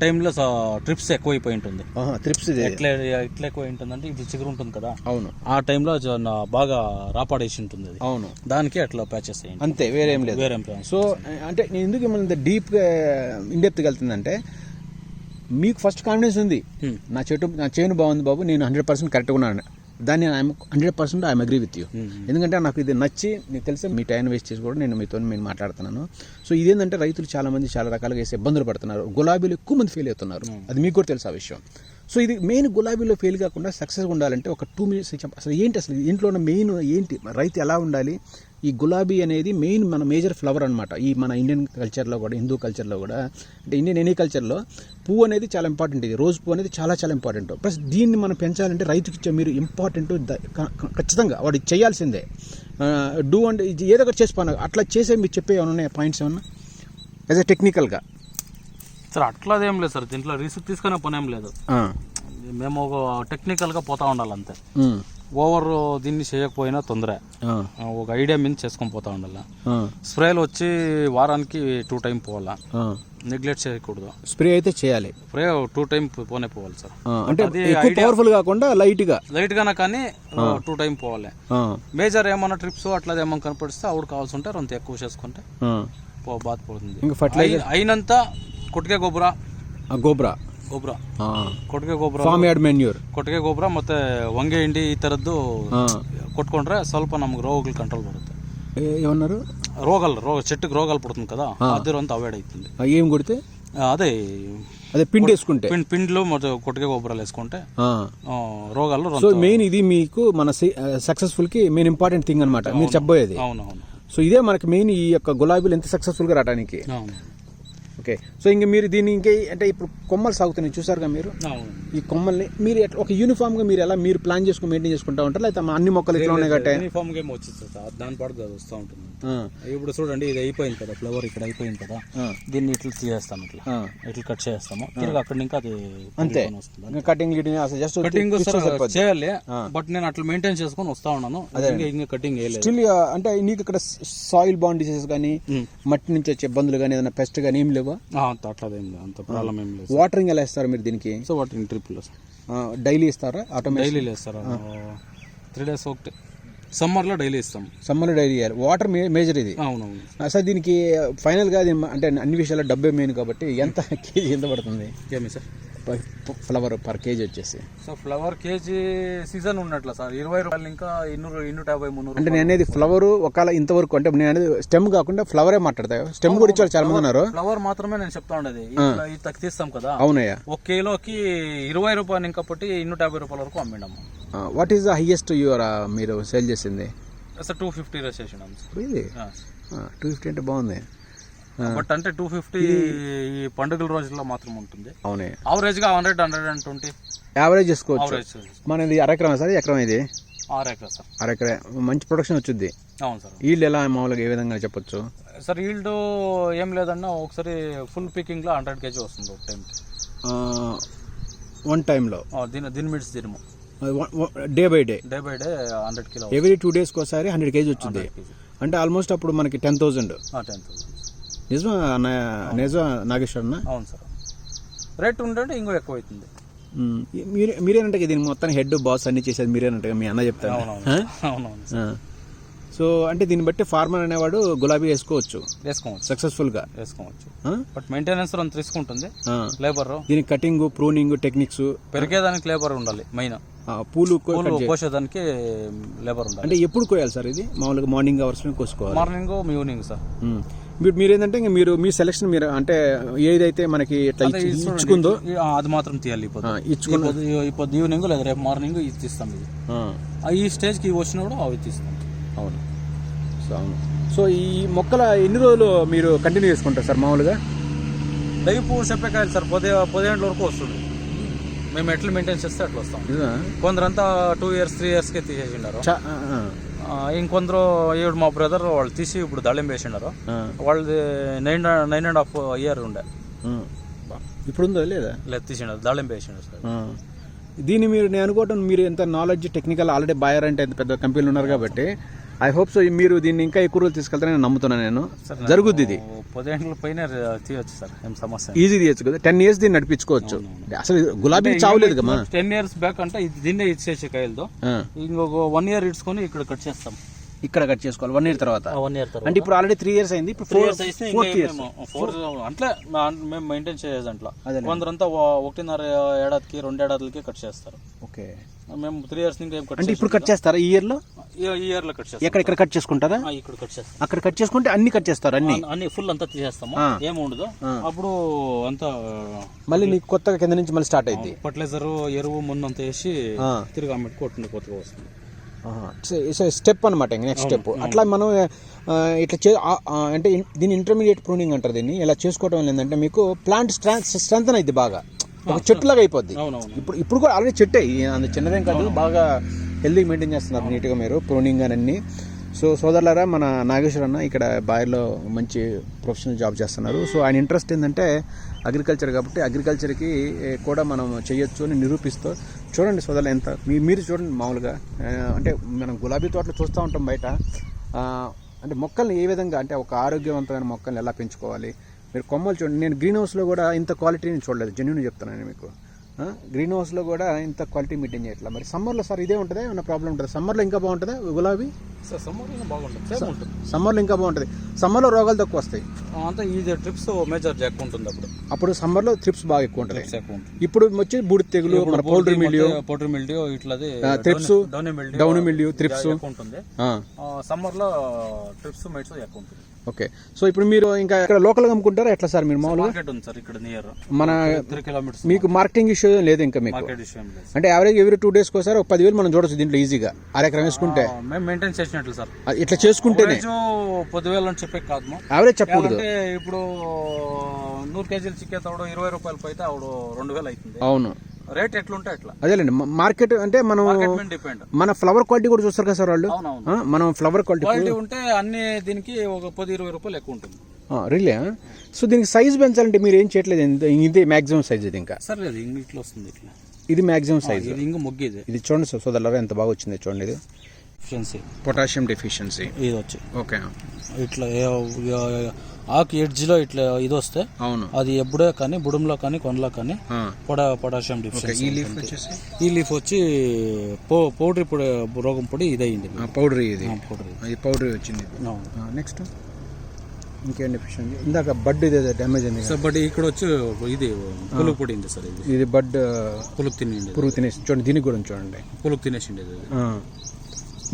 టైంలో ట్రిప్స్ ఎక్కువైపోయి ఉంటుంది. ట్రిప్స్ ఎట్లా ఎక్కువ ఉంటుందంటే ఇప్పుడు చిగురు ఉంటుంది కదా, అవును, ఆ టైంలో బాగా రాపాడేసి ఉంటుంది అది. అవును, దానికి అట్లా ప్యాచెస్ అయ్యింది అంతే, వేరేం లేదు. సో అంటే నేను ఎందుకు మిమ్మల్ని డీప్ గా ఇండెప్త్ వెళ్తుందంటే మీకు ఫస్ట్ కాన్ఫిడెన్స్ ఉంది, నా చేను బాగుంది బాబు, నేను 100% కరెక్ట్గా ఉన్నాను, దాన్ని 100% ఐఎమ్ అగ్రీ విత్ యూ. ఎందుకంటే నాకు ఇది నచ్చి, నీకు తెలిసి మీ టైం వేస్ట్ చేసి కూడా నేను మీతో మాట్లాడుతున్నాను. సో ఇదేంటంటే రైతులు చాలా మంది చాలా రకాలుగా వేసే ఇబ్బందులు పడుతున్నారు, గులాబీలు ఎక్కువ మంది ఫెయిల్ అవుతున్నారు, అది మీకు కూడా తెలుసు ఆ విషయం. సో ఇది మెయిన్ గులాబీలో ఫెయిల్ కాకుండా సక్సెస్గా ఉండాలంటే ఒక 2 minutes అసలు ఏంటి, అసలు ఇంట్లో ఉన్న మెయిన్ ఏంటి, రైతు ఎలా ఉండాలి. ఈ గులాబీ అనేది మెయిన్ మన మేజర్ ఫ్లవర్ అనమాట. ఈ మన ఇండియన్ కల్చర్లో కూడా, హిందూ కల్చర్లో కూడా, అంటే ఇండియన్ ఎనీ కల్చర్లో పువ్వు అనేది చాలా ఇంపార్టెంట్. ఇది రోజ్ పువ్వు అనేది చాలా చాలా ఇంపార్టెంట్. ప్లస్ దీన్ని మనం పెంచాలంటే రైతుకి ఇచ్చే మీరు ఇంపార్టెంట్ ఖచ్చితంగా వాడు చేయాల్సిందే. డూ అంటే ఏదో ఒకటి చేసిపోయినా అట్లా చేసే మీరు చెప్పే ఏమైనా ఉన్నాయి పాయింట్స్ ఏమన్నా యాజ్ ఎ టెక్నికల్గా? సార్ అట్లా ఏం లేదు సార్, దీంట్లో రిస్క్ తీసుకునే పని ఏం లేదు. మేము ఒక టెక్నికల్గా పోతా ఉండాలి అంతే. ఓవర్ దీన్ని చేయకపోయినా తొందర, ఒక ఐడియా మీద చేసుకొని పోతా ఉండాలి. స్ప్రేలు వచ్చి వారానికి 2 times పోవాలా, నెగ్లెక్ట్ చేయకూడదు. స్ప్రే అయితే చేయాలి, స్ప్రే 2 times పోవాలి సార్. అంటే పవర్ఫుల్ కాకుండా లైట్ గానే కానీ 2 times పోవాలి. మేజర్ ఏమన్నా ట్రిప్స్ అట్లా ఏమన్నా కనపడిస్తే ఆవిడ కావాల్సి ఉంటే అంత ఎక్కువ చేసుకుంటే బాధపడుతుంది. అయినంత ಕೊಟ್ಟಿಗೆ ಗೊಬ್ಬರ ಕೊಟ್ಟಿಗೆ ಗೊಬ್ಬರ, ಫಾರ್ಮ್ ಯಾರ್ಡ್ ಮ್ಯಾನ್ಯೂರ್, ಕೊಟ್ಟಿಗೆ ಗೊಬ್ಬರ ಮತ್ತೆ వంగే ಹಿಂಡಿ ಈ ತರದ್ದು కొట్టుకుంటే ಸ್ವಲ್ಪ ನಮ್ಗೆ ರೋಗಗಳು కంట్రోల్ బರುತ್ತೆ. ఏమన్నారు? చెట్టుకి రోగాలు పుడుతుంది కదా, అదిరంతా అవాయిడ్ అవుతుంది. ఏం కొడితే అదే పిండి వేసుకుంటే, పిండిలో కొట్టుకే గోబరాలు వేసుకుంటే రోగాలు. సో మెయిన్ ఇది మీకు మన సక్సెస్ఫుల్ కి మెయిన్ ఇంపార్టెంట్ థింగ్ అనమాట మీరు చెప్పబోయేది. అవునవును. సో ఇదే మనకి మెయిన్ ఈ యొక్క గులాబీలు ఎంత సక్సెస్ఫుల్ గా రావడానికి. ఓకే, సో ఇంక మీరు దీన్ని ఇంకే అంటే ఇప్పుడు కొమ్మలు సాగుతున్నాయి చూసారుగా మీరు, ఈ కొమ్మల్ని మీరు ఒక యూనిఫామ్ గా మీరు ఎలా మీరు ప్లాన్ చేసుకుని మెయింటైన్ చేసుకుంటా ఉంటారు, లేకపోతే అన్ని మొక్కలు ఇట్లా ఉన్నాయి కాబట్టి యూనిఫామ్ గా వచ్చేస్తుంది దాని పాటు వస్తూ ఉంటుంది. ఇప్పుడు చూడండి, ఇది అయిపోయింది కదా, ఫ్లవర్ ఇక్కడ అయిపోయింది కదా, దీన్ని ఇట్లా తీసేస్తాము, ఇట్లా కట్ చేస్తాము, తిరిగి అక్కడ ఇంకా అది అంతే కటింగ్ చేయాలి. బట్ నేను అట్లా మెయింటైన్ చేసుకుని వస్తా ఉన్నాను, ఇంకా కటింగ్ స్టిల్. అంటే నీకు ఇక్కడ సాయిల్ బాండ్ డిసీజెస్ కానీ మట్టి నుంచి వచ్చే ఇబ్బందులు కానీ ఏదైనా పెస్ట్ కానీ ఏం లేవా? అట్లాదేం లేదు, అంత ప్రాబ్లం ఏం లేదు. వాటరింగ్ ఎలా ఇస్తారు మీరు దీనికి? సో వాటరింగ్ డ్రిప్ డైలీ ఇస్తారా? డైలీ ఇస్తారా? 3 days ఒకటి. సమ్మర్ లో డైలీ ఇస్తాం. సమ్మర్ డైలీ ఇవ్వాలి. వాటర్ మేజర్ ఇది. అవునవును. సార్ దీనికి ఫైనల్ గా అంటే అన్ని విషయాల్లో డబ్బే మెయిన్ కాబట్టి ఎంత కేజీ ఎంత పడుతుంది? ఏమి సార్ ఫ్లవర్ పర్ కేజీ వచ్చేసి? సో ఫ్లవర్ కేజీ సీజన్ ఉన్నట్ల సార్ 20 రూపాయలు, ఇంకా 250, 300. అంటే నేను అనేది ఫ్లవర్ ఒకవేళ ఇంతవరకు అంటే నేను అనేది స్టెమ్ కాకుండా ఫ్లవరే మాట్లాడతాయి. స్టెమ్ కూడా ఇచ్చారు చాలా మంది ఉన్నారు. ఫ్లవర్ మాత్రమే నేను చెప్తా ఉండేది, తక్కువ తీస్తాం కదా. అవునయ్యా, 1 కిలోకి 20 రూపాయలు, ఇంకప్పటి 250 రూపాయల వరకు అమ్మినాము. వాట్ ఈస్ ద హైయెస్ట్ మీరు సేల్ చేసింది? 250 చేసినాం. 250 అంటే బాగుంది. బట్ అంటే 250 ఈ పండుగల రోజుల్లో మాత్రం ఉంటుంది. అవునే, యావరేజ్ గా 100, 120 యావరేజ్ చేసుకోవచ్చు. మనది అరెకరం సార్, ఎకరం ఇది 6 ఎకరా సార్. 6 ఎకరా మంచి ప్రొడక్షన్ వచ్చింది. అవును సార్. ఈల్డ్ ఎలా మామూలుగా ఏ విధంగా చెప్పొచ్చు సార్? ఈల్డ్ ఏం లేదన్నా ఒకసారి ఫుల్ పికింగ్లో 100 kg వస్తుంది ఒక టైంకి. వన్ టైంలో దీని మిడ్స్ దినము day by day 100 kg every 2 days ఒకసారి 100 kg వచ్చింది. అంటే ఆల్మోస్ట్ అప్పుడు మనకి 10,000. 10,000 నిజం నాగేశ్వర్ అన్న? అవును సార్. రేట్ ఉంటే ఇంకో ఎక్కువ అవుతుంది. మీరేనంటే దీనికి మొత్తం హెడ్ బాస్ అన్ని చేసేది మీరేనంట, మీ అన్న చెప్తాను. అవునవును. సో అంటే దీన్ని బట్టి ఫార్మర్ అనేవాడు గులాబీ వేసుకోవచ్చు సక్సెస్ఫుల్ గా వేసుకోవచ్చు. బట్ మెయింటెనెన్స్ అంత తీసుకుంటుంది లేబర్. దీనికి కటింగ్, ప్రూనింగ్ టెక్నిక్స్, పెరిగేదానికి లేబర్ ఉండాలి మెయిన్. పూలు కోసేదానికి లేబర్ ఉండాలి. అంటే ఎప్పుడు కోయాలి సార్ ఇది? మామూలుగా మార్నింగ్ అవర్స్ లో కోసుకోవాలి. Morning evening sir. మీరేంటంటే మీరు మీ సెలక్షన్ మీరు అంటే ఏదైతే మనకి ఇట్లా ఇచ్చుకుందో అది మాత్రం తీయాలి. ఇప్పుడు ఈవినింగ్ లేదా రేపు మార్నింగ్ ఇది తీస్తాం. ఇది ఈ స్టేజ్ కి వచ్చినప్పుడు అవి తీస్తాం. అవును. సో ఈ మొక్కల ఎన్ని రోజులు మీరు కంటిన్యూ చేసుకుంటారు సార్ మామూలుగా? లైఫ్ చెప్పేకాయలు సార్ 10 వరకు వస్తుంది. మేము ఎట్లా మెయింటైన్ చేస్తే అట్లా వస్తాం. కొందరంతా 2 years 3 years కే తీసేసినారు. ఇంకొందరు ఇప్పుడు మా బ్రదర్ వాళ్ళు తీసి ఇప్పుడు దాళింబ వేసినారు. వాళ్ళది 9.5 year ఉండే. ఇప్పుడు ఉందో లేదా? లేదు, తీసినారు, దాళింబ వేసినారు సార్. దీన్ని నేను అనుకోవటం మీరు ఎంత నాలెడ్జ్ టెక్నికల్ ఆల్రెడీ బాయర్ అంటే ఎంత పెద్ద కంపెనీలు ఉన్నారు కాబట్టి ఐ హోప్ సో మీరు దీన్ని ఇంకా ఎక్కువ రోజులు తీసుకెళ్తారని నమ్ముతున్నాను నేను. జరుగుద్ది ఇది 10 పైన తీయచ్చు సార్, ఏం సమస్య. ఈజీ తీయచ్చు కదా. 10 years దీన్ని నడిపించుకోవచ్చు. అసలు గులాబీ చావులేదు కదా. 10 years బ్యాక్ అంటే ఇది దీన్నే ఇచ్చేసే కాయలతో ఇంకొక 1 year ఇడ్చుకొని ఇక్కడ కట్ చేస్తాం. ఇక్కడ కట్ చేసుకోవాలి 1 year తర్వాత. 1 year తర్వాత అంటే ఇప్పుడు ఆల్రెడీ 3 years అయింది. ఇప్పుడు 4th year అంటే మేము మెయింటైన్ చేసేది అట్లా. కొందరంతా 1.5 ఏడాదికి 2 ఏడాదికి కట్ చేస్తారు. ఓకే. మేము 3 years నుంచి అంటే ఇప్పుడు కట్ చేస్తారా ఈ ఇయర్ లో? ఈ ఇయర్ లో కట్ చేస్తాం. ఇక్కడ కట్ చేసుకుంటారా? ఇక్కడ కట్ చేస్తాం. అక్కడ కట్ చేసుకుంటే అన్ని కట్ చేస్తారు. అన్ని ఫుల్ అంతా తీసేస్తాము, ఏముండదు. అప్పుడు అంతా మళ్ళీ నీకు కొత్తగా కింద నుంచి మళ్ళీ స్టార్ట్ అయింది. ఫర్టిలైజర్, ఎరువు ముందు అంతా వేసి తిరిగి అమ్మటి కొట్టిన కొత్తగా వస్తుంది. స్టెప్ అనమాట, నెక్స్ట్ స్టెప్. అట్లా మనం ఇట్లా అంటే దీని ఇంటర్మీడియట్ ప్రూనింగ్ అంటారు దీన్ని. ఇలా చేసుకోవడం వల్ల ఏంటంటే మీకు ప్లాంట్ స్ట్రెంగ్త్ అయింది, బాగా ఒక చెట్టులాగా అయిపోద్ది. ఇప్పుడు కూడా ఆల్రెడీ చెట్టే, అంత చిన్నదేం కాదు, బాగా హెల్దీ మెయింటైన్ చేస్తున్నారు నీట్గా మీరు ప్రూనింగ్ అని అన్ని. సో సోదరులారా, మన నాగేశ్వర్ అన్న ఇక్కడ బాయర్లో మంచి ప్రొఫెషనల్ జాబ్ చేస్తున్నారు. సో ఆయన ఇంట్రెస్ట్ ఏంటంటే అగ్రికల్చర్ కాబట్టి అగ్రికల్చర్కి కూడా మనం చేయొచ్చు అని నిరూపిస్తూ చూడండి సోదరులు ఎంత మీరు చూడండి. మామూలుగా అంటే మనం గులాబీ తోటలు చూస్తూ ఉంటాం బయట. అంటే మొక్కల్ని ఏ విధంగా అంటే ఒక ఆరోగ్యవంతమైన మొక్కల్ని ఎలా పెంచుకోవాలి. మీరు కొమ్మలు చూడండి. నేను గ్రీన్ హౌస్లో కూడా ఇంత క్వాలిటీని చూడలేదు, జెన్యూన్ చెప్తున్నాను మీకు. గ్రీన్ హౌస్లో కూడా ఇంత క్వాలిటీ మెయింటైన్ చేయట్లా. మరి సమ్మర్లో సార్ ఇదే ఉంటుందా, ఏమైనా ప్రాబ్లం ఉంటుంది? సమ్మర్లో ఇంకా బాగుంటుందా గులాబీ? సమ్మర్లో బాగుంటుంది. సమ్మర్లో ఇంకా బాగుంటుంది. సమ్మర్లో రోగాలు తక్కువ వస్తాయి. అంతా ఇది ట్రిప్స్ మేజర్ ఎక్కువ ఉంటుంది. అప్పుడు సమ్మర్లో ట్రిప్స్ బాగా ఎక్కువ ఉంటుంది. ఇప్పుడు వచ్చి బూడిద తెగులు, పౌడర్ మిల్డ్యూ, ఇట్లా ట్రిప్స్, డౌన్ మిల్డ్యూ, త్రిప్స్ ఉంటుంది. సమ్మర్లో ట్రిప్స్ మైట్స్ ఎక్కువ ఉంటుంది. ఓకే. సో ఇప్పుడు మీరు ఇంకా ఇక్కడ లోకల్గా అమ్ముకుంటారా ఎట్లా సార్? మీరు మామూలుగా మన మీకు మార్కెటింగ్ ఇష్యూ లేదు ఇంకా మీకు? అంటే యావరేజ్ ఎవ్రీ 2 days ఒకసారి ఒక 10,000 మనం చూడొచ్చు దీంట్లో ఈజీగా. 1 ఎకరం వేసుకుంటే మేము మెయింటైన్ చేసినట్లు సార్. ఇట్లా చేసుకుంటేనే 10,000 అని చెప్పే కాదు, యావరేజ్ చెప్పకూడదు. ఇప్పుడు 100 kg చిక్కేతాడు 20 రూపాయలు పోయితే ఆవిడ 2,000 అవుతుంది. అవును, రేట్ ఎట్లుంటే అట్లా. అదేలేండి, మార్కెట్ అంటే మనం మన ఫ్లవర్ క్వాలిటీ కూడా చూస్తారు కదా సార్ వాళ్ళు. మనం ఫ్లవర్ క్వాలిటీ ఉంటే అన్ని దీనికి ఒక 10-20 రూపాయలు ఎక్కువ ఉంటుంది. రియలే? సో దీనికి సైజ్ పెంచాలంటే మీరు ఏం చేయట్లేదు? ఇదే మాక్సిమం సైజ్ ఇది ఇంకా? సరే, ఇట్లా వస్తుంది. ఇట్లా ఇది మాక్సిమం సైజ్. ఇంక మొగ్గు ఇది చూడండి సోదరులారా, ఎంత బాగా వచ్చింది చూడండి. ఇది పొటాషియం డెఫిషియన్సీ ఇది వచ్చి. ఓకే. ఇట్లా ఆకు ఎడ్జ్ లో ఇట్లా ఇది వస్తే అవును, అది ఎప్పుడే కానీ బుడంలో కానీ కొనలో కానీ పొటాషియం డెఫిషియన్సీ. ఈ లీఫ్ వచ్చి పౌడర్ రోగం పొడి ఇది అయింది. పౌడర్ ఇది పౌడర్ వచ్చింది. నెక్స్ట్ ఇంకేం డెఫిషియన్సీ? ఇందాక బడ్ ఇది డ్యామేజ్ అయింది సార్. బడ్ ఇక్కడ వచ్చి ఇది పులుగు పడింది సార్. ఇది బడ్ పురుగు తినేసి చూడండి. దీనికి కూడా చూడండి, పులుగు తినేసింది.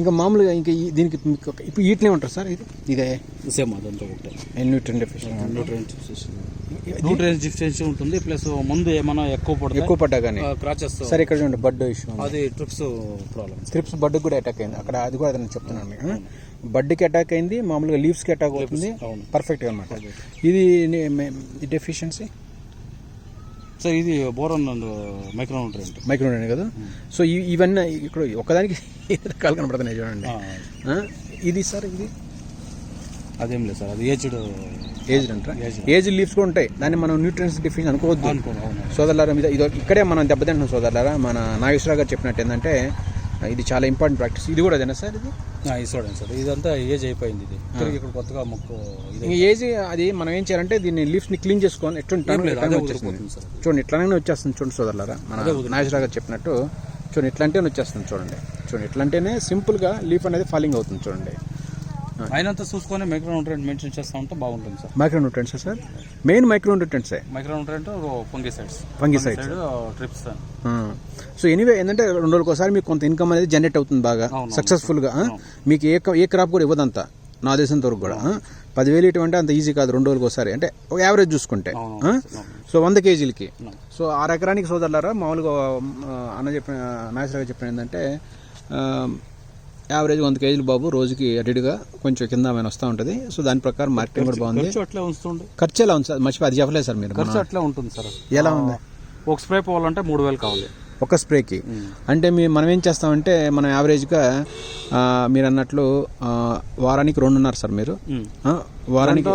ఇంకా మామూలుగా ఇంకా దీనికి ఇప్పుడు వీటినే ఉంటారు సార్? ఇదే సేమ్ అదంతా ఒకటే. న్యూట్రియంట్ డెఫిషియన్సీ ఉంటుంది. ప్లస్ ముందు ఏమైనా ఎక్కువ పడ్డా కానీ క్రాచెస్. సరే, ఇక్కడ చూడండి బడ్ ఇష్యూ, అది ట్రిప్స్ ప్రాబ్లమ్. ట్రిప్స్ బడ్ కూడా అటాక్ అయింది అక్కడ. అది కూడా నేను చెప్తున్నాను మీకు. బడ్కి అటాక్ అయింది, మామూలుగా లీవ్స్కి అటాక్ అవుతుంది. పర్ఫెక్ట్గా అనమాట. ఇది డెఫిషియన్సీ సార్ ఇది బోరాన్ అండ్ మైక్రోన్యూట్రియంట్. మైక్రోన్యూట్రియంట్ కదా. సో ఇవన్నీ ఇక్కడ ఒకదానికి రకాలు కనబడుతున్నాయి చూడండి. ఇది సార్ ఇది అదేం లేదు సార్, అది ఏజ్డ్ అంటారా? ఏజ్ లీవ్స్ కూడా ఉంటాయి, దాన్ని మనం న్యూట్రియన్స్ డిఫిషియన్సీ అనుకోవద్దు సోదరులారా. మీద ఇది ఇక్కడే మనం దెబ్బతింటున్నాం సోదరులారా. మన నాగేశ్వరరావు గారు చెప్పినట్టు ఏంటంటే ఇది చాలా ఇంపార్టెంట్ ప్రాక్టీస్. ఇది కూడా అదేనా సార్? ఇది చూడండి సార్, ఇదంతా ఏజ్ అయిపోయింది. ఇది ఇక్కడ కొత్తగా మొక్క ఏజ్ అది మనం ఏం చేయాలంటే దీన్ని లీవ్స్ ని క్లీన్ చేసుకొని చూడండి, ఇట్లానే వచ్చేస్తుంది చూడండి సోదరులారా. మన నాగేశ్వరరావు గారు చెప్పినట్టు చూడండి, ఇట్లాంటినే వచ్చేస్తుంది చూడండి. ఇట్లాంటినే సింపుల్ గా లీఫ్ అనేది ఫాలింగ్ అవుతుంది చూడండి. అయినంత చూసుకొని మైక్రోన్యూట్రియంట్ మెన్షన్ చేస్తా ఉంటే బాగుంటుంది sir. Micronutrients sir, main micronutrients fungicides trips. So anyway ఏంటంటే 2 రోజులకు ఒకసారి మీకు కొంత ఇన్కమ్ అనేది జనరేట్ అవుతుంది బాగా సక్సెస్ఫుల్ గా. మీకు ఏ క్రాప్ కూడా ఇవ్వదంతా నా దేశం వరకు కూడా. 10,000 ఇటువంటి అంత ఈజీ కాదు 2 రోజులకు ఒకసారి, అంటే యావరేజ్ చూసుకుంటే. సో 100 కేజీలకి. సో 6 ఎకరానికి సోదరులారా మామూలుగా అన్న చెప్పిన నాగేశ్వరరావు చెప్పిన ఏంటంటే యావరేజ్ 100 కేజీలు బాబు రోజుకి అటుగా కొంచెం కింద ఆమె వస్తూ ఉంటుంది. సో దాని ప్రకారం మార్కెటింగ్ కూడా బాగుంది. ఖర్చు ఎలా ఉంది సార్? మర్చిపోయి అది చెప్పలేదు సార్ మీరు. ఖర్చు అట్లా ఉంటుంది సార్. ఎలా ఉంది? ఒక స్ప్రే పోవాలంటే 3,000 కావాలి ఒక స్ప్రేకి. అంటే మనం ఏం చేస్తామంటే మనం యావరేజ్గా మీరు అన్నట్లు వారానికి 2.5 సార్ మీరు. వారానికి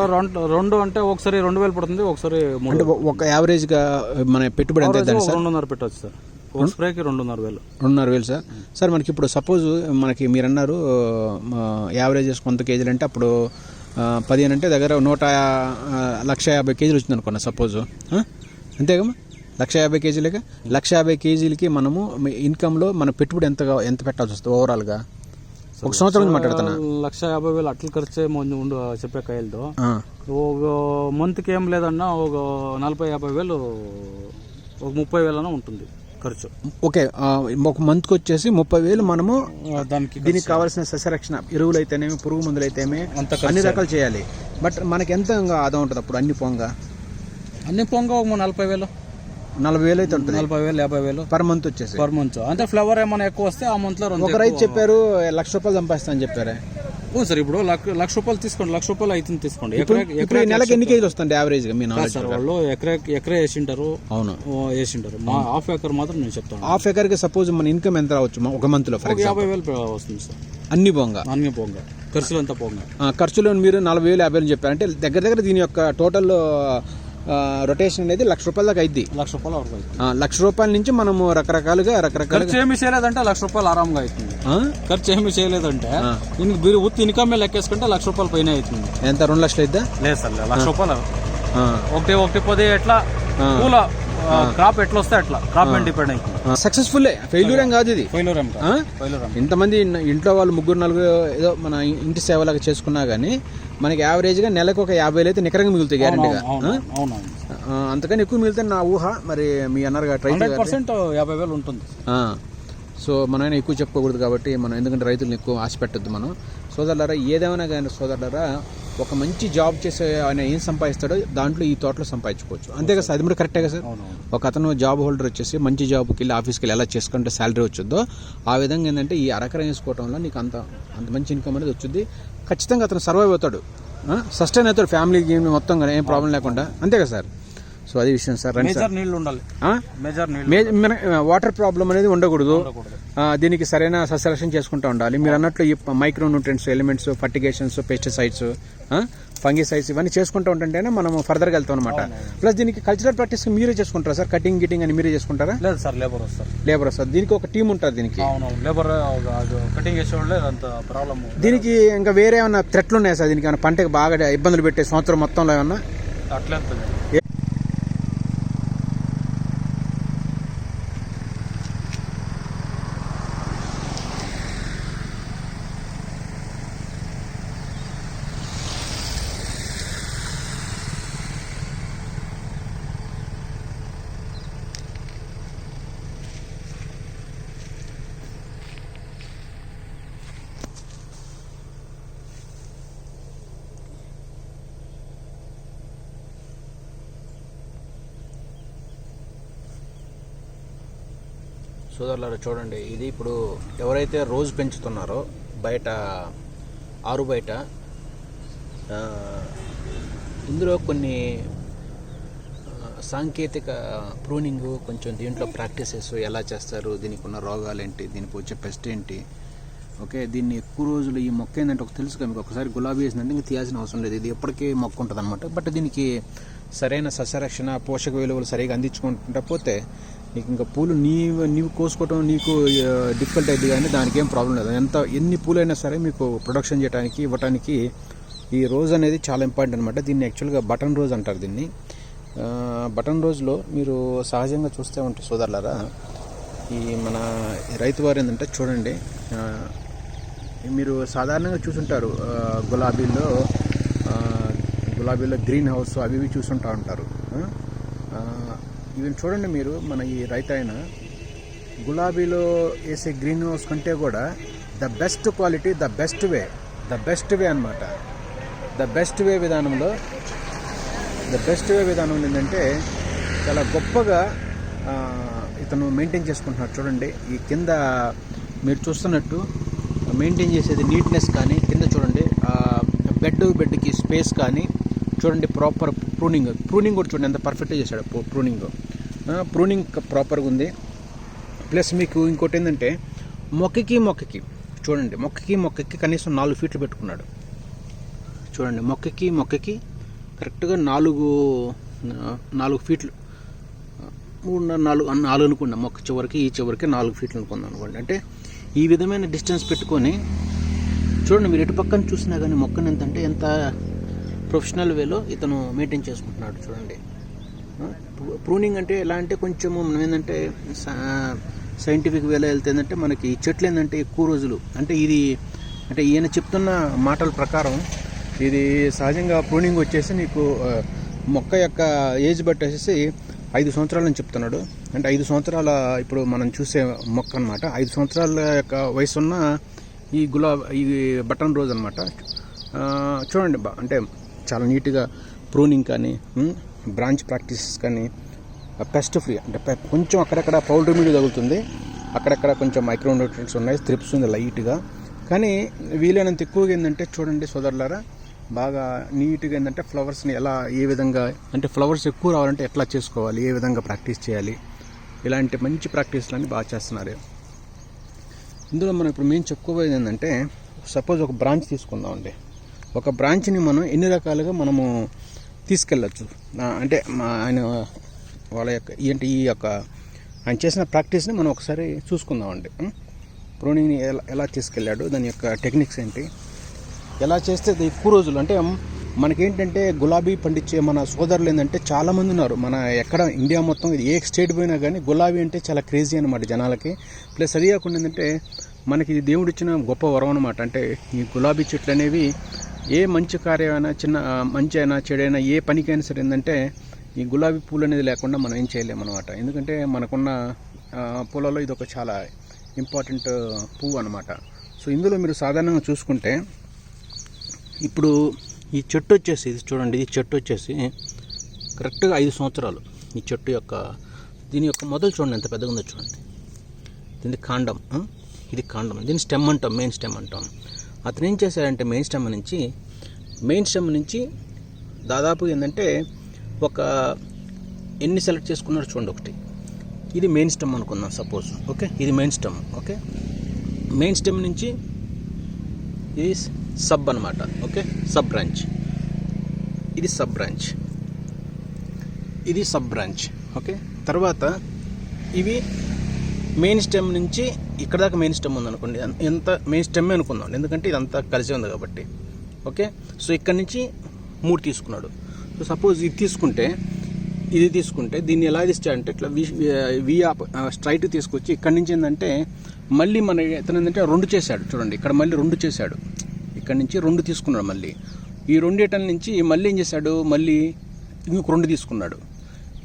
2 అంటే ఒకసారి 2,000 పడుతుంది, ఒకసారి అంటే ఒక యావరేజ్గా మన పెట్టుబడి ఎంత? 2.5 పెట్టవచ్చు సార్. ఒక స్ప్రేకి 2,500 సార్. సార్ మనకి ఇప్పుడు సపోజ్ మనకి మీరు అన్నారు యావరేజెస్ కొంత కేజీలు అంటే అప్పుడు 15 అంటే దగ్గర 150 కేజీలు వచ్చింది అనుకున్నా సపోజ్. అంతేగా 150 కేజీలకి 150 కేజీలకి మనము ఇన్కమ్లో మన పెట్టుబడి ఎంత పెట్టాల్సి వస్తుంది ఓవరాల్గా? ఒక సంవత్సరం మాట్లాడుతున్నా 150,000 అట్లా ఖర్చే ముందు చెప్పే కాయలతో. ఒక మంత్కి ఏం లేదన్నా ఒక 40,000-50,000 ఒక 30,000 ఉంటుంది ఖర్చు. ఓకే, ఒక మంత్కి వచ్చేసి 30,000 మనము దీనికి కావాల్సిన సస్యరక్షణ ఎరువులు అయితేనేమి పురుగు మందులు అయితేనే అన్ని రకాలు చేయాలి. బట్ మనకి ఎంత ఆదా ఉంటుంది అప్పుడు అన్ని పొంగ 40,000 అయితే ఉంటుంది. 40,000 50,000 పర్ మంత్ వచ్చేసి పర్ మంత్. అంటే ఫ్లవర్ ఏమైనా ఎక్కువ వస్తే ఆ మంత్ లో ఒక రైతు చెప్పారు 1,00,000 రూపాయలు సంపాదిస్తా అని చెప్పారు. సార్ ఇప్పుడు 1,00,000 రూపాయలు తీసుకోండి, 1,00,000 రూపాయలు అయితే తీసుకోండి. ఇప్పుడు నెలకి ఎన్ని కేజీలు వస్తుంది యావరేజ్ గా? మీ సార్ వాళ్ళు ఎకరే వేసింటారు. అవును వేసింటారు. హాఫ్ ఎకర్ మాత్రం నేను చెప్తాను. హాఫ్ ఎకర్ కి సపోజ్ మన ఇన్కమ్ ఎంత రావచ్చు ఒక మంత్ లో? 50,000 వస్తుంది సార్. అన్ని పోంగా ఖర్చులు అంతా పోంగా. ఖర్చులో మీరు 40,000 50,000 చెప్పారు అంటే దగ్గర దీని యొక్క టోటల్ రొటేషన్ అనేది 1,00,000 రూపాయల దాకా అయింది. 1,00,000 రూపాయల నుంచి మనము రకరకాలుగా ఖర్చు ఏమి చేయలేదంటే 1,00,000 రూపాయలు ఆరాంగా అవుతుంది. ఖర్చు ఏమి చేయలేదంటే మీరు ఉత్తి ఇన్కమ్ లెక్కేసుకుంటే 1,00,000 రూపాయలు పైన అవుతుంది. ఎంత 2 లక్షలు అయిద్దా? లేదు సార్, 1,00,000 రూపాయలు. ఒకటి 10 ఎట్లా పూల క్రాప్ ఎట్లా వస్తే అట్లా క్రాప్ మీద డిపెండ్ అవుతుంది. సక్సెస్ఫుల్ ఫెయిల్యూర్ ఏం కాదు ఇది. ఇంతమంది ఇంట్లో వాళ్ళు 3-4 ఏదో మన ఇంటి సేవలాగా చేసుకున్నా గానీ మనకి యావరేజ్ గా నెలకు ఒక 50,000 అయితే నికరంగా మిగులుతాయి గ్యారెంటీగా. అంతకని ఎక్కువ మిగిలితే నా ఊహ. మరి మీ అన్నారు 50,000 ఉంటుంది. సో మనం ఎక్కువ చెప్పుకోకూడదు కాబట్టి మనం, ఎందుకంటే రైతులను ఎక్కువ ఆశ పెట్టద్దు మనం. సోదరులారా ఏదేమైనా కానీ సోదరులారా ఒక మంచి జాబ్ చేసే ఆయన ఏం సంపాదిస్తాడో దాంట్లో ఈ తోటలో సంపాదించుకోవచ్చు. అంతేగా సార్? అది కూడా కరెక్టే కదా సార్? ఒక అతను జాబ్ హోల్డర్ వచ్చేసి మంచి జాబ్కి వెళ్ళి ఆఫీస్కి వెళ్ళి ఎలా చేసుకుంటే శాలరీ వచ్చుద్దో ఆ విధంగా ఏంటంటే ఈ అరకరం వేసుకోవడంలో నీకు అంత మంచి ఇన్కమ్ అనేది వచ్చుద్ది. ఖచ్చితంగా అతను సర్వైవ్ అవుతాడు, సస్టైన్ అవుతాడు ఫ్యామిలీకి మొత్తం ఏం ప్రాబ్లం లేకుండా. అంతే కదా సార్? సో అది విషయం సార్. వాటర్ ప్రాబ్లం అనేది ఉండకూడదు. దీనికి సరైన సస్యరక్షణ చేసుకుంటూ ఉండాలి. మీరు అన్నట్లు ఈ micro nutrients elements fertigations pesticides fungicides ఇవన్నీ చేసుకుంటూ ఉంటుంటేనే మనం ఫర్దర్గా వెళ్తాం అనమాట. ప్లస్ దీనికి కల్చరల్ ప్రాక్టీస్ మీరే చేసుకుంటారా సార్? కటింగ్ గిటింగ్ అని మీరే చేసుకుంటారా? లేదు సార్, లేబర్ వస్తారు. దీనికి ఒక టీం ఉంటుంది దీనికి. లేబర్ కటింగ్ చేసేవాళ్ళే అంత ప్రాబ్లమ్. దీనికి ఇంకా వేరే ఏమైనా థ్రెట్లు ఉన్నాయా సార్? దీనికి ఏమైనా పంటకి బాగా ఇబ్బందులు పెట్టే సంవత్సరం మొత్తంలో ఏమన్నా అట్లా? సోదరులారా చూడండి, ఇది ఇప్పుడు ఎవరైతే రోజు పెంచుతున్నారో బయట ఆరు బయట ఇందులో కొన్ని సాంకేతిక ప్రూనింగ్ కొంచెం దీంట్లో ప్రాక్టీసెస్ ఎలా చేస్తారు, దీనికి ఉన్న రోగాలు ఏంటి, దీనికి వచ్చే పెస్ట్ ఏంటి, ఓకే. దీన్ని ఎక్కువ రోజులు ఈ మొక్క ఏంటంటే ఒక తెలుసుగా మీకు, ఒకసారి గులాబీ వేసిందంటే ఇంకా తీయాల్సిన అవసరం లేదు, ఇది ఎప్పటికీ మొక్క ఉంటుంది అనమాట. బట్ దీనికి సరైన సస్యరక్షణ పోషక విలువలు సరిగా అందించుకుంటా పోతే నీకు ఇంకా పూలు నీవు కోసుకోవటం నీకు డిఫికల్ట్ అయింది, కానీ దానికి ఏం ప్రాబ్లం లేదు. ఎన్ని పూలైనా సరే మీకు ప్రొడక్షన్ చేయడానికి ఇవ్వడానికి ఈ రోజ్ అనేది చాలా ఇంపార్టెంట్ అనమాట. దీన్ని యాక్చువల్గా బటన్ రోజ్ అంటారు. దీన్ని బటన్ రోజులో మీరు సహజంగా చూస్తూ ఉంటే సోదరులారా, ఈ మన రైతు వారు ఏంటంటే చూడండి, మీరు సాధారణంగా చూసుంటారు గులాబీలో గ్రీన్ హౌస్ అవి ఇవి చూసుంటూ ఉంటారు. ఇవి చూడండి మీరు, మన ఈ రైతు అయిన గులాబీలో వేసే గ్రీన్ హౌస్ కంటే కూడా the best quality, the best way అనమాట. ద బెస్ట్ వే విధానంలో ఏంటంటే చాలా గొప్పగా ఇతను మెయింటైన్ చేసుకుంటున్నాడు. చూడండి ఈ కింద మీరు చూస్తున్నట్టు మెయింటైన్ చేసేది నీట్నెస్ కానీ, కింద చూడండి బెడ్కి స్పేస్ కానీ చూడండి, ప్రాపర్ ప్రూనింగ్ కూడా చూడండి ఎంత పర్ఫెక్ట్గా చేశాడు. ప్రూనింగ్ ప్రాపర్గా ఉంది. ప్లస్ మీకు ఇంకోటి ఏంటంటే మొక్కకి చూడండి, మొక్కకి కనీసం 4 ఫీట్లు పెట్టుకున్నాడు. చూడండి మొక్కకి కరెక్ట్గా 4 ఫీట్లు, 3-4 అనుకున్నాం. మొక్క చివరికి ఈ చివరికి 4 ఫీట్లు అనుకుందాం అనుకోండి. అంటే ఈ విధమైన డిస్టెన్స్ పెట్టుకొని చూడండి, మీరు ఎటు పక్కన చూసినా కానీ మొక్కను ఎంత ప్రొఫెషనల్ వేలో ఇతను మెయింటైన్ చేసుకుంటున్నాడు. చూడండి ప్రూనింగ్ అంటే ఎలా అంటే కొంచెం మనం ఏంటంటే సైంటిఫిక్ వేలో వెళ్తే ఏంటంటే మనకి ఈ చెట్లు ఏంటంటే ఎక్కువ రోజులు అంటే ఈయన చెప్తున్న మాటల ప్రకారం ఇది సహజంగా ప్రూనింగ్ వచ్చేసి నీకు మొక్క యొక్క ఏజ్ బట్టేసి 5 సంవత్సరాలని చెప్తున్నాడు. అంటే 5 సంవత్సరాల ఇప్పుడు మనం చూసే మొక్క అనమాట. 5 సంవత్సరాల యొక్క వయసున్న ఈ బటన్ రోజ్ అనమాట. చూడండి అంటే చాలా నీట్గా ప్రూనింగ్ కానీ, బ్రాంచ్ ప్రాక్టీసెస్ కానీ, పెస్ట్ ఫ్రీ అంటే కొంచెం అక్కడక్కడ పౌడర్ మీడియా తగులుతుంది, అక్కడక్కడ కొంచెం మైక్రోన్యూట్రియంట్స్ ఉన్నాయి, త్రిప్స్ ఉంది లైట్గా. కానీ వీలైనంత ఎక్కువగా ఏంటంటే చూడండి సోదరులారా, బాగా నీట్గా ఏంటంటే ఫ్లవర్స్ని ఏ విధంగా అంటే ఫ్లవర్స్ ఎక్కువ రావాలంటే ఎట్లా చేసుకోవాలి, ఏ విధంగా ప్రాక్టీస్ చేయాలి, ఇలాంటి మంచి ప్రాక్టీస్లన్నీ బాగా చేస్తున్నారు. ఇందులో మనం ఇప్పుడు మేము చెప్పుకోబోయేది ఏంటంటే, సపోజ్ ఒక బ్రాంచ్ తీసుకుందామండి. ఒక బ్రాంచ్ని మనం ఎన్ని రకాలుగా మనము తీసుకెళ్ళచ్చు అంటే ఆయన వాళ్ళ యొక్క ఆయన చేసిన ప్రాక్టీస్ని మనం ఒకసారి చూసుకుందామండి. ప్రూనింగ్ని ఎలా తీసుకెళ్ళాడు, దాని యొక్క టెక్నిక్స్ ఏంటి, ఎలా చేస్తే ఎక్కువ రోజులు అంటే మనకేంటంటే గులాబీ పండించే మన సోదరులు ఏంటంటే చాలామంది ఉన్నారు. మన ఎక్కడ ఇండియా మొత్తం ఏ స్టేట్ పోయినా కానీ గులాబీ అంటే చాలా క్రేజీ అనమాట జనాలకి. ప్లస్ అది కాకుండా ఏంటంటే మనకి దేవుడు ఇచ్చిన గొప్ప వరం అనమాట. అంటే ఈ గులాబీ చెట్లు అనేవి ఏ మంచి కార్యమైనా, చిన్న మంచి అయినా చెడైనా, ఏ పనికైనా సరే ఏంటంటే ఈ గులాబీ పూలు అనేది లేకుండా మనం ఏం చేయలేము అనమాట. ఎందుకంటే మనకున్న పూలలో ఇది ఒక చాలా ఇంపార్టెంట్ పువ్వు అనమాట. సో ఇందులో మీరు సాధారణంగా చూసుకుంటే ఇప్పుడు ఈ చెట్టు వచ్చేసి ఇది చూడండి, ఈ చెట్టు వచ్చేసి కరెక్ట్గా 5 సంవత్సరాలు. ఈ చెట్టు దీని యొక్క మొదలు చూడండి ఎంత పెద్దగా ఉందో చూడండి. దీని కాండం, ఇది కాండం, దీని స్టెమ్ అంటాం, మెయిన్ స్టెమ్ అంటాం. అతను ఏం చేశాడంటే మెయిన్ స్టెమ్ నుంచి దాదాపు ఏంటంటే ఒక ఎన్ని సెలెక్ట్ చేసుకున్నాడు చూడండి. ఒకటి ఇది మెయిన్ స్టెమ్ అనుకుందాం సపోజ్, ఓకే. ఇది main stem, okay. Main stem నుంచి ఇది సబ్ అనమాట, ఓకే. సబ్ బ్రాంచ్, ఇది సబ్ బ్రాంచ్, ఓకే. తర్వాత ఇవి మెయిన్ స్టెమ్ నుంచి ఇక్కడ దాకా మెయిన్ స్టెమ్ ఉందనుకోండి, ఎంత మెయిన్ స్టెమ్ అనుకుందాం ఎందుకంటే ఇదంతా కలిసి ఉంది కాబట్టి, ఓకే. సో ఇక్కడ నుంచి 3 తీసుకున్నాడు. సో సపోజ్ ఇది తీసుకుంటే దీన్ని ఎలా తీస్తాడంటే ఇట్లా స్ట్రైట్ తీసుకొచ్చి ఇక్కడ నుంచి ఏంటంటే మళ్ళీ మన ఇతను ఏంటంటే 2 చేశాడు చూడండి. ఇక్కడ మళ్ళీ 2 చేశాడు, ఇక్కడ నుంచి 2 తీసుకున్నాడు. మళ్ళీ ఈ 2 ఏటల నుంచి మళ్ళీ ఏం చేశాడు, మళ్ళీ ఇంకొక 2 తీసుకున్నాడు.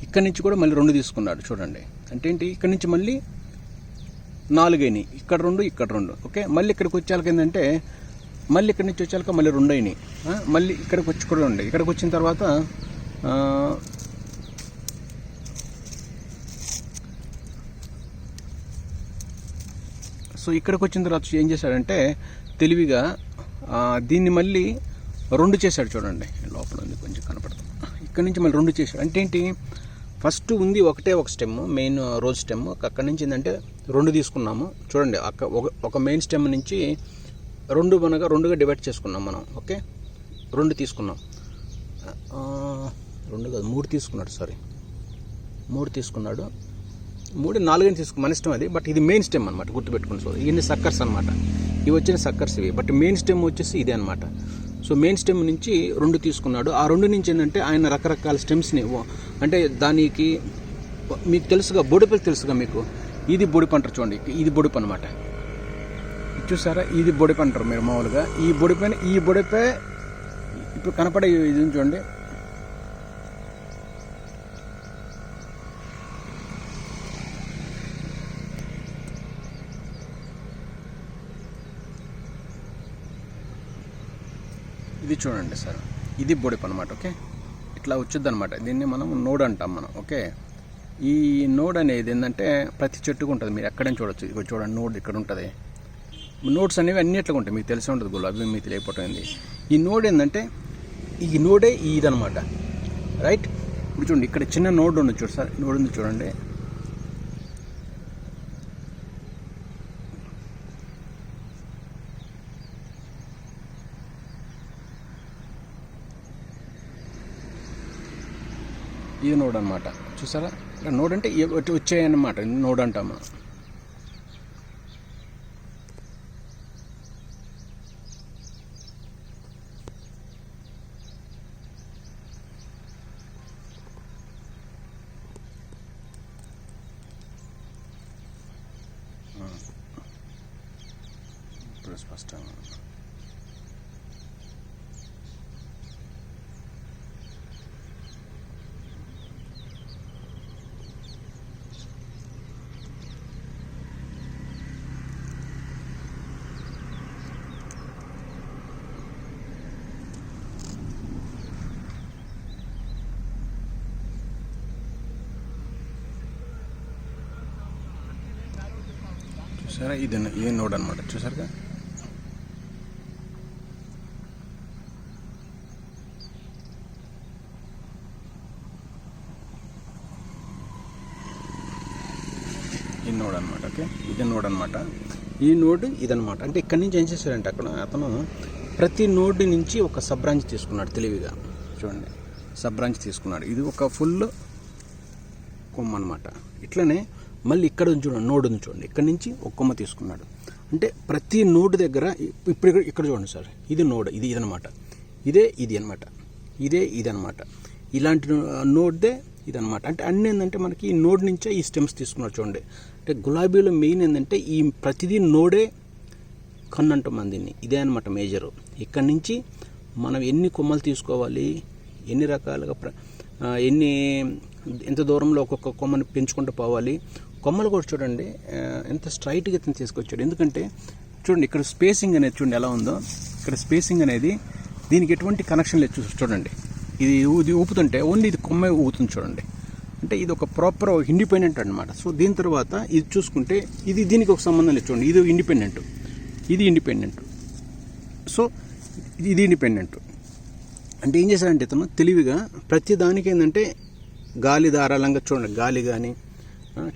ఇక్కడ నుంచి కూడా మళ్ళీ 2 తీసుకున్నాడు చూడండి. అంటే ఏంటి, ఇక్కడ నుంచి మళ్ళీ 4 అయినాయి, ఇక్కడ 2 ఇక్కడ 2, ఓకే. మళ్ళీ ఇక్కడికి వచ్చాక ఏంటంటే మళ్ళీ ఇక్కడి నుంచి వచ్చాక మళ్ళీ 2 అయినాయి, మళ్ళీ ఇక్కడికి వచ్చి కూడా ఉండే. ఇక్కడికి వచ్చిన తర్వాత సో ఇక్కడికి వచ్చిన తర్వాత ఏం చేశాడంటే తెలివిగా దీన్ని మళ్ళీ 2 చేశాడు చూడండి. లోపల ఉంది కొంచెం కనపడుతుంది. ఇక్కడ నుంచి మళ్ళీ 2 చేశాడు. అంటే ఏంటి, ఫస్ట్ ఉంది ఒకటే ఒక స్టెమ్, మెయిన్ రోజ్ స్టెమ్. అక్కడి నుంచి ఏంటంటే 2 తీసుకున్నాము చూడండి. ఒక మెయిన్ స్టెమ్ నుంచి 2గా డివైడ్ చేసుకున్నాం మనం. ఓకే, 2 తీసుకున్నాం, 2 కాదు 3 తీసుకున్నాడు, సారీ 3 తీసుకున్నాడు, 3 4 తీసుకున్నాం, మన ఇష్టం అది. బట్ ఇది మెయిన్ స్టెమ్ అనమాట, గుర్తుపెట్టుకుని. సో ఇవన్నీ సక్కర్స్ అనమాట, ఇవి వచ్చిన సక్కర్స్ ఇవి. బట్ మెయిన్ స్టెమ్ వచ్చేసి ఇదే అనమాట. సో మెయిన్ స్టెమ్ నుంచి 2 తీసుకున్నాడు. ఆ 2 నుంచి ఏంటంటే ఆయన రకరకాల స్టెమ్స్ని, అంటే దానికి మీకు తెలుసుగా బొడిపలు తెలుసుగా మీకు, ఇది బొడిప అంటారు చూడండి, ఇది బొడిప అనమాట. చూసారా, ఇది బొడిప అంటారు మీరు మామూలుగా. ఈ బొడిపే ఇప్పుడు కనపడే ఇది చూడండి, ఇది చూడండి సార్, ఇది బొడిప అనమాట. ఓకే, ఇట్లా వచ్చుద్ది అనమాట. దీన్ని మనం నోడ్ అంటాం మనం. ఓకే, ఈ నోడ్ అనేది ఏంటంటే ప్రతి చెట్టుకు ఉంటుంది, మీరు ఎక్కడైనా చూడొచ్చు. ఇక చూడండి, నోడ్ ఇక్కడ ఉంటుంది. నోడ్స్ అనేవి అన్నిట్లుగా ఉంటాయి, మీకు తెలిసి ఉంటుంది. గులాబీ మీకు తెలియకపోయింది. ఈ నోడ్ ఏంటంటే ఈ నోడే ఇదనమాట, రైట్. ఇప్పుడు చూడండి, ఇక్కడ చిన్న నోడ్ ఉంది చూడు సార్, నోడ్ ఉంది చూడండి. ఇది నోడ్ అనమాట, చూసారా. నోడ్ అంటే వచ్చాయన్నమాట, నోడ్ అంటామా. ఇప్పుడు స్పష్టంగా చూసారా, ఇది నోడ్ అనమాట, చూసారుగా. ఈ నోడ్ అనమాట. ఓకే, ఇది నోడ్ అనమాట. ఈ నోడ్ ఇదనమాట. అంటే ఇక్కడి నుంచి ఏం చేశాడంటే అక్కడ అతను ప్రతి నోడ్ నుంచి ఒక సబ్ బ్రాంచ్ తీసుకున్నాడు తెలివిగా. చూడండి, సబ్ బ్రాంచ్ తీసుకున్నాడు. ఇది ఒక ఫుల్ కొమ్మ అనమాట. ఇట్లనే మళ్ళీ ఇక్కడ చూడండి, నోడ్ ఉంది చూడండి, ఇక్కడ నుంచి ఒక కొమ్మ తీసుకున్నాడు. అంటే ప్రతి నోడ్ దగ్గర ఇప్పుడు ఇక్కడ చూడండి సార్, ఇది నోడ్, ఇదనమాట, ఇది అనమాట, ఇది అనమాట. ఇలాంటి నోడ్దే ఇదనమాట. అంటే అన్నీ ఏంటంటే మనకి ఈ నోడ్ నుంచే ఈ స్టెమ్స్ తీసుకున్నారు చూడండి. అంటే గులాబీలో మెయిన్ ఏంటంటే ఈ ప్రతిదీ నోడే కన్ను అంటాం మనం దీన్ని, ఇదే అనమాట మేజరు. ఇక్కడ నుంచి మనం ఎన్ని కొమ్మలు తీసుకోవాలి, ఎన్ని రకాలుగా ఎంత దూరంలో ఒక్కొక్క కొమ్మని పెంచుకుంటూ పోవాలి. కొమ్మలు కూడా చూడండి ఎంత స్ట్రైట్గా ఇతను తీసుకొచ్చాడు. ఎందుకంటే చూడండి, ఇక్కడ స్పేసింగ్ అనేది చూడండి ఎలా ఉందో. ఇక్కడ స్పేసింగ్ అనేది దీనికి ఎటువంటి కనెక్షన్ లేదు చూడండి. ఇది ఊపుతుంటే ఓన్లీ ఇది కొమ్మే ఊపుతుంది చూడండి. అంటే ఇది ఒక ప్రాపర్ ఇండిపెండెంట్ అనమాట. సో దీని తర్వాత ఇది చూసుకుంటే ఇది దీనికి ఒక సంబంధం లేదు చూడండి. ఇది ఇండిపెండెంట్, ఇది ఇండిపెండెంట్. సో ఇది ఇండిపెండెంట్. అంటే ఏం చేశాడంటే ఇతను తెలివిగా ప్రతి దానికి ఏంటంటే గాలి ధారాళంగా చూడండి, గాలి కానీ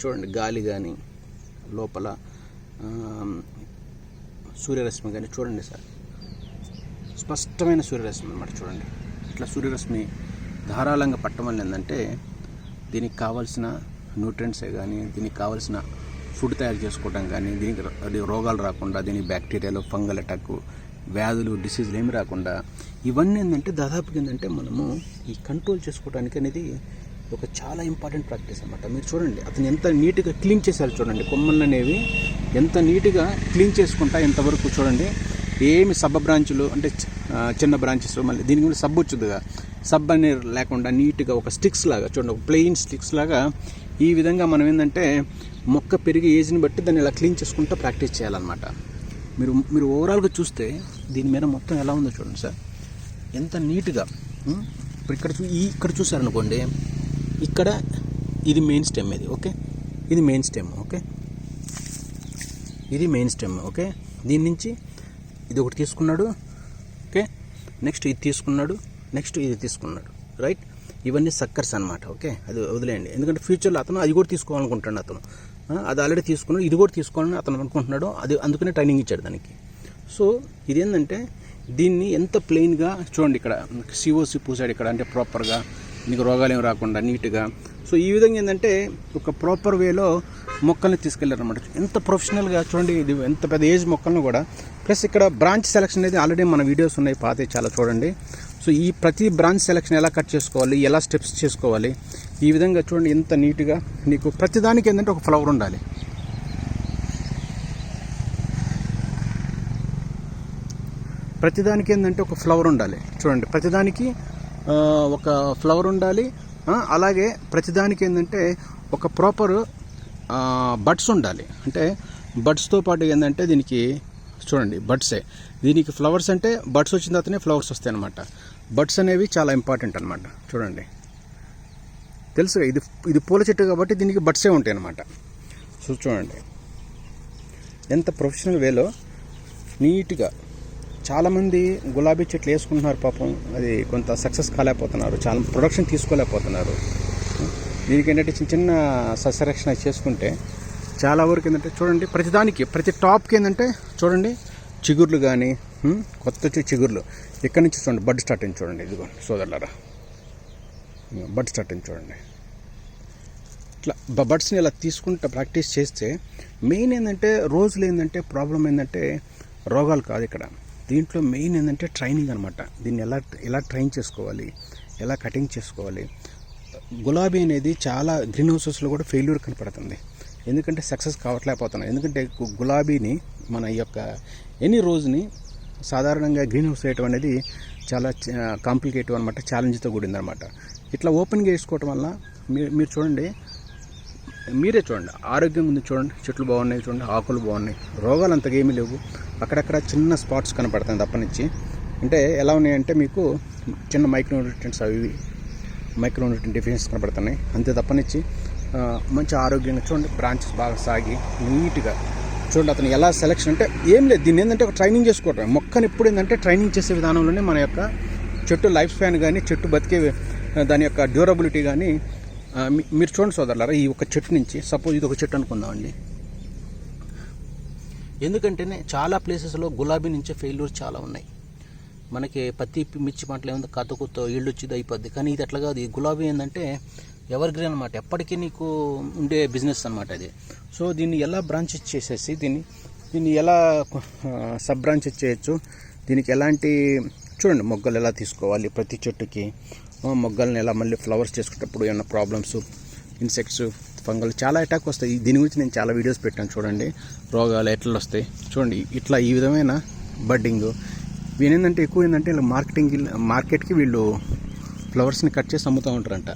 చూడండి, గాలి కానీ లోపల సూర్యరశ్మి కానీ చూడండి సార్, స్పష్టమైన సూర్యరశ్మి అన్నమాట. చూడండి, ఇట్లా సూర్యరశ్మి ధారాళంగా పట్టడం వల్ల ఏంటంటే దీనికి కావాల్సిన న్యూట్రియంట్సే కానీ, దీనికి కావాల్సిన ఫుడ్ తయారు చేసుకోవడం కానీ, దీనికి రోగాలు రాకుండా, దీనికి బ్యాక్టీరియాలు, ఫంగల్ అటాక్, వ్యాధులు, డిసీజులు ఏమి రాకుండా, ఇవన్నీ ఏంటంటే దాదాపుగా ఏంటంటే మనము ఈ కంట్రోల్ చేసుకోవడానికి అనేది ఒక చాలా ఇంపార్టెంట్ ప్రాక్టీస్ అన్నమాట. మీరు చూడండి, అతను ఎంత నీట్గా క్లీన్ చేశారు చూడండి. కొమ్మలు అనేవి ఎంత నీట్గా క్లీన్ చేసుకుంటా ఎంతవరకు చూడండి. ఏమి సబ్బ బ్రాంచులు అంటే చిన్న బ్రాంచెస్, మళ్ళీ దీనికి కూడా సబ్బు వచ్చుద్దిగా, సబ్ అనేది లేకుండా నీట్గా ఒక స్టిక్స్ లాగా చూడండి, ఒక ప్లెయిన్ స్టిక్స్ లాగా ఈ విధంగా మనం ఏంటంటే మొక్క పెరిగే ఏజ్ని బట్టి దాన్ని ఇలా క్లీన్ చేసుకుంటూ ప్రాక్టీస్ చేయాలన్నమాట. మీరు ఓవరాల్గా చూస్తే దీని మీద మొత్తం ఎలా ఉందో చూడండి సార్, ఎంత నీట్గా. ఇప్పుడు ఇక్కడ చూసారనుకోండి, ఇక్కడ ఇది మెయిన్ స్టెమ్, ఇది ఓకే, ఇది మెయిన్ స్టెమ్, ఓకే, ఇది మెయిన్ స్టెమ్, ఓకే. దీని నుంచి ఇది ఒకటి తీసుకున్నాడు, ఓకే, నెక్స్ట్ ఇది తీసుకున్నాడు, నెక్స్ట్ ఇది తీసుకున్నాడు, రైట్. ఇవన్నీ సక్కర్స్ అనమాట. ఓకే, అది వదిలేయండి. ఎందుకంటే ఫ్యూచర్లో అతను అది కూడా తీసుకోవాలనుకుంటాడు. అతను అది ఆల్రెడీ తీసుకున్నాడు, ఇది కూడా తీసుకోవాలని అతను అనుకుంటున్నాడు. అది అందుకనే ట్రైనింగ్ ఇచ్చాడు దానికి. సో ఇదేంటంటే దీన్ని ఎంత ప్లెయిన్గా చూడండి, ఇక్కడ సిఓసి పూసాడు ఇక్కడ, అంటే ప్రాపర్గా మీకు రోగాలు ఏమి రాకుండా నీట్గా. సో ఈ విధంగా ఏంటంటే ఒక ప్రాపర్ వేలో మొక్కల్ని తీసుకెళ్లారనమాట. ఎంత ప్రొఫెషనల్గా చూడండి, ఇది ఎంత పెద్ద ఏజ్ మొక్కలను కూడా. ప్లస్ ఇక్కడ బ్రాంచ్ సెలక్షన్ అనేది ఆల్రెడీ మన వీడియోస్ ఉన్నాయి పాతే చాలా, చూడండి. సో ఈ ప్రతి బ్రాంచ్ సెలక్షన్ ఎలా కట్ చేసుకోవాలి, ఎలా స్టెప్స్ చేసుకోవాలి, ఈ విధంగా చూడండి ఎంత నీట్గా. నీకు ప్రతిదానికి ఏంటంటే ఒక ఫ్లవర్ ఉండాలి. ప్రతిదానికి ఏంటంటే ఒక ఫ్లవర్ ఉండాలి. చూడండి, ప్రతిదానికి ఒక ఫ్లవర్ ఉండాలి. అలాగే ప్రతిదానికి ఏంటంటే ఒక ప్రాపర్ బడ్స్ ఉండాలి. అంటే బడ్స్తో పాటు ఏంటంటే దీనికి చూడండి బడ్సే, దీనికి ఫ్లవర్స్ అంటే బడ్స్ వచ్చిన తర్వాతనే ఫ్లవర్స్ వస్తాయి అనమాట. బడ్స్ అనేవి చాలా ఇంపార్టెంట్ అనమాట. చూడండి, తెలుసుగా ఇది పూల చెట్టు కాబట్టి దీనికి బడ్సే ఉంటాయి అనమాట. సో చూడండి ఎంత ప్రొఫెషనల్ వేలో నీట్గా. చాలామంది గులాబీ చెట్లు వేసుకుంటున్నారు పాపం, అది కొంత సక్సెస్ కాలేకపోతున్నారు, చాలా ప్రొడక్షన్ తీసుకోలేకపోతున్నారు. దీనికి ఏంటంటే చిన్న చిన్న సస్యరక్షణ చేసుకుంటే చాలా వరకు ఏంటంటే చూడండి ప్రతిదానికి ప్రతి టాప్కి ఏంటంటే చూడండి చిగుర్లు కానీ కొత్త చిగుర్లు ఇక్కడ నుంచి చూడండి బడ్ స్టార్ట్ అయింది. చూడండి ఇదిగో సోదరులారా, బడ్ స్టార్ట్ అయింది చూడండి. ఇట్లా బడ్స్ని ఇలా తీసుకుంటూ ప్రాక్టీస్ చేస్తే మెయిన్ ఏంటంటే రోజులు ఏంటంటే ప్రాబ్లం ఏంటంటే రోగాలు కాదు ఇక్కడ. దీంట్లో మెయిన్ ఏంటంటే ట్రైనింగ్ అనమాట. దీన్ని ఎలా ట్రైన్ చేసుకోవాలి, ఎలా కటింగ్ చేసుకోవాలి. గులాబీ అనేది చాలా గ్రీన్ హౌసెస్లో కూడా ఫెయిల్యూర్ కనపడుతుంది. ఎందుకంటే సక్సెస్ కావట్లేకపోతున్నాయి. ఎందుకంటే గులాబీని మన యొక్క ఎనీ రోజుని సాధారణంగా గ్రీన్ హౌస్ వేయటం అనేది చాలా కాంప్లికేటివ్ అనమాట, ఛాలెంజ్తో కూడింది అనమాట. ఇట్లా ఓపెన్గా వేసుకోవటం వల్ల మీరు చూడండి, మీరే చూడండి ఆరోగ్యం ఉంది. చూడండి చెట్లు బాగున్నాయి, చూడండి ఆకులు బాగున్నాయి, రోగాలు అంతగా ఏమీ లేవు. అక్కడక్కడ చిన్న స్పాట్స్ కనపడతాయి తప్పనిచ్చి. అంటే ఎలా ఉన్నాయంటే మీకు చిన్న మైక్రోన్యూట్రియంట్స్ అవి మైక్రోన్యూట్రియంట్ డెఫిషియన్సీ కనపడుతున్నాయి, అంతే తప్పనిచ్చి మంచి ఆరోగ్యంగా చూడండి. బ్రాంచెస్ బాగా సాగి నీట్గా చూడండి. అతను ఎలా సెలెక్షన్ అంటే ఏం లేదు, దీన్ని ఏంటంటే ఒక ట్రైనింగ్ చేసుకోవటం. మొక్కను ఎప్పుడు ఏంటంటే ట్రైనింగ్ చేసే విధానంలోనే మన యొక్క చెట్టు లైఫ్ స్పాన్ కానీ చెట్టు బతికే దాని యొక్క డ్యూరబిలిటీ కానీ. మీరు చూడండి సోదరులారా, ఈ ఒక చెట్టు నుంచి సపోజ్ ఇది ఒక చెట్టు అనుకుందామండి. ఎందుకంటే చాలా ప్లేసెస్లో గులాబీ నుంచే ఫెయిల్యూర్ చాలా ఉన్నాయి. మనకి పత్తి మిర్చి పంటలు ఏముంది కత్తుకుతో ఇళ్ళు వచ్చింది అయిపోద్ది. కానీ ఇది అట్లా కాదు. ఈ గులాబీ ఏంటంటే ఎవర్ గ్రీన్ అనమాట, ఎప్పటికీ నీకు ఉండే బిజినెస్ అనమాట అది. సో దీన్ని ఎలా బ్రాంచెస్ చేసేసి దీన్ని ఎలా సబ్ బ్రాంచెస్ చేయొచ్చు, దీనికి ఎలాంటి చూడండి మొగ్గలు ఎలా తీసుకోవాలి, ప్రతి చెట్టుకి మొగ్గల్ని ఎలా మళ్ళీ ఫ్లవర్స్ చేసుకునేటప్పుడు ఏమైనా ప్రాబ్లమ్స్, ఇన్సెక్ట్స్, ఫంగల్ చాలా అటాక్ వస్తాయి. దీని గురించి నేను చాలా వీడియోస్ పెట్టాను చూడండి, రోగాలు ఎట్లా వస్తాయి చూడండి. ఇట్లా ఈ విధమైన బడ్డింగ్ వీళ్ళేంటంటే ఎక్కువ ఏంటంటే ఇలా మార్కెట్కి వీళ్ళు ఫ్లవర్స్ని కట్ చేసి అమ్ముతూ ఉంటారంట.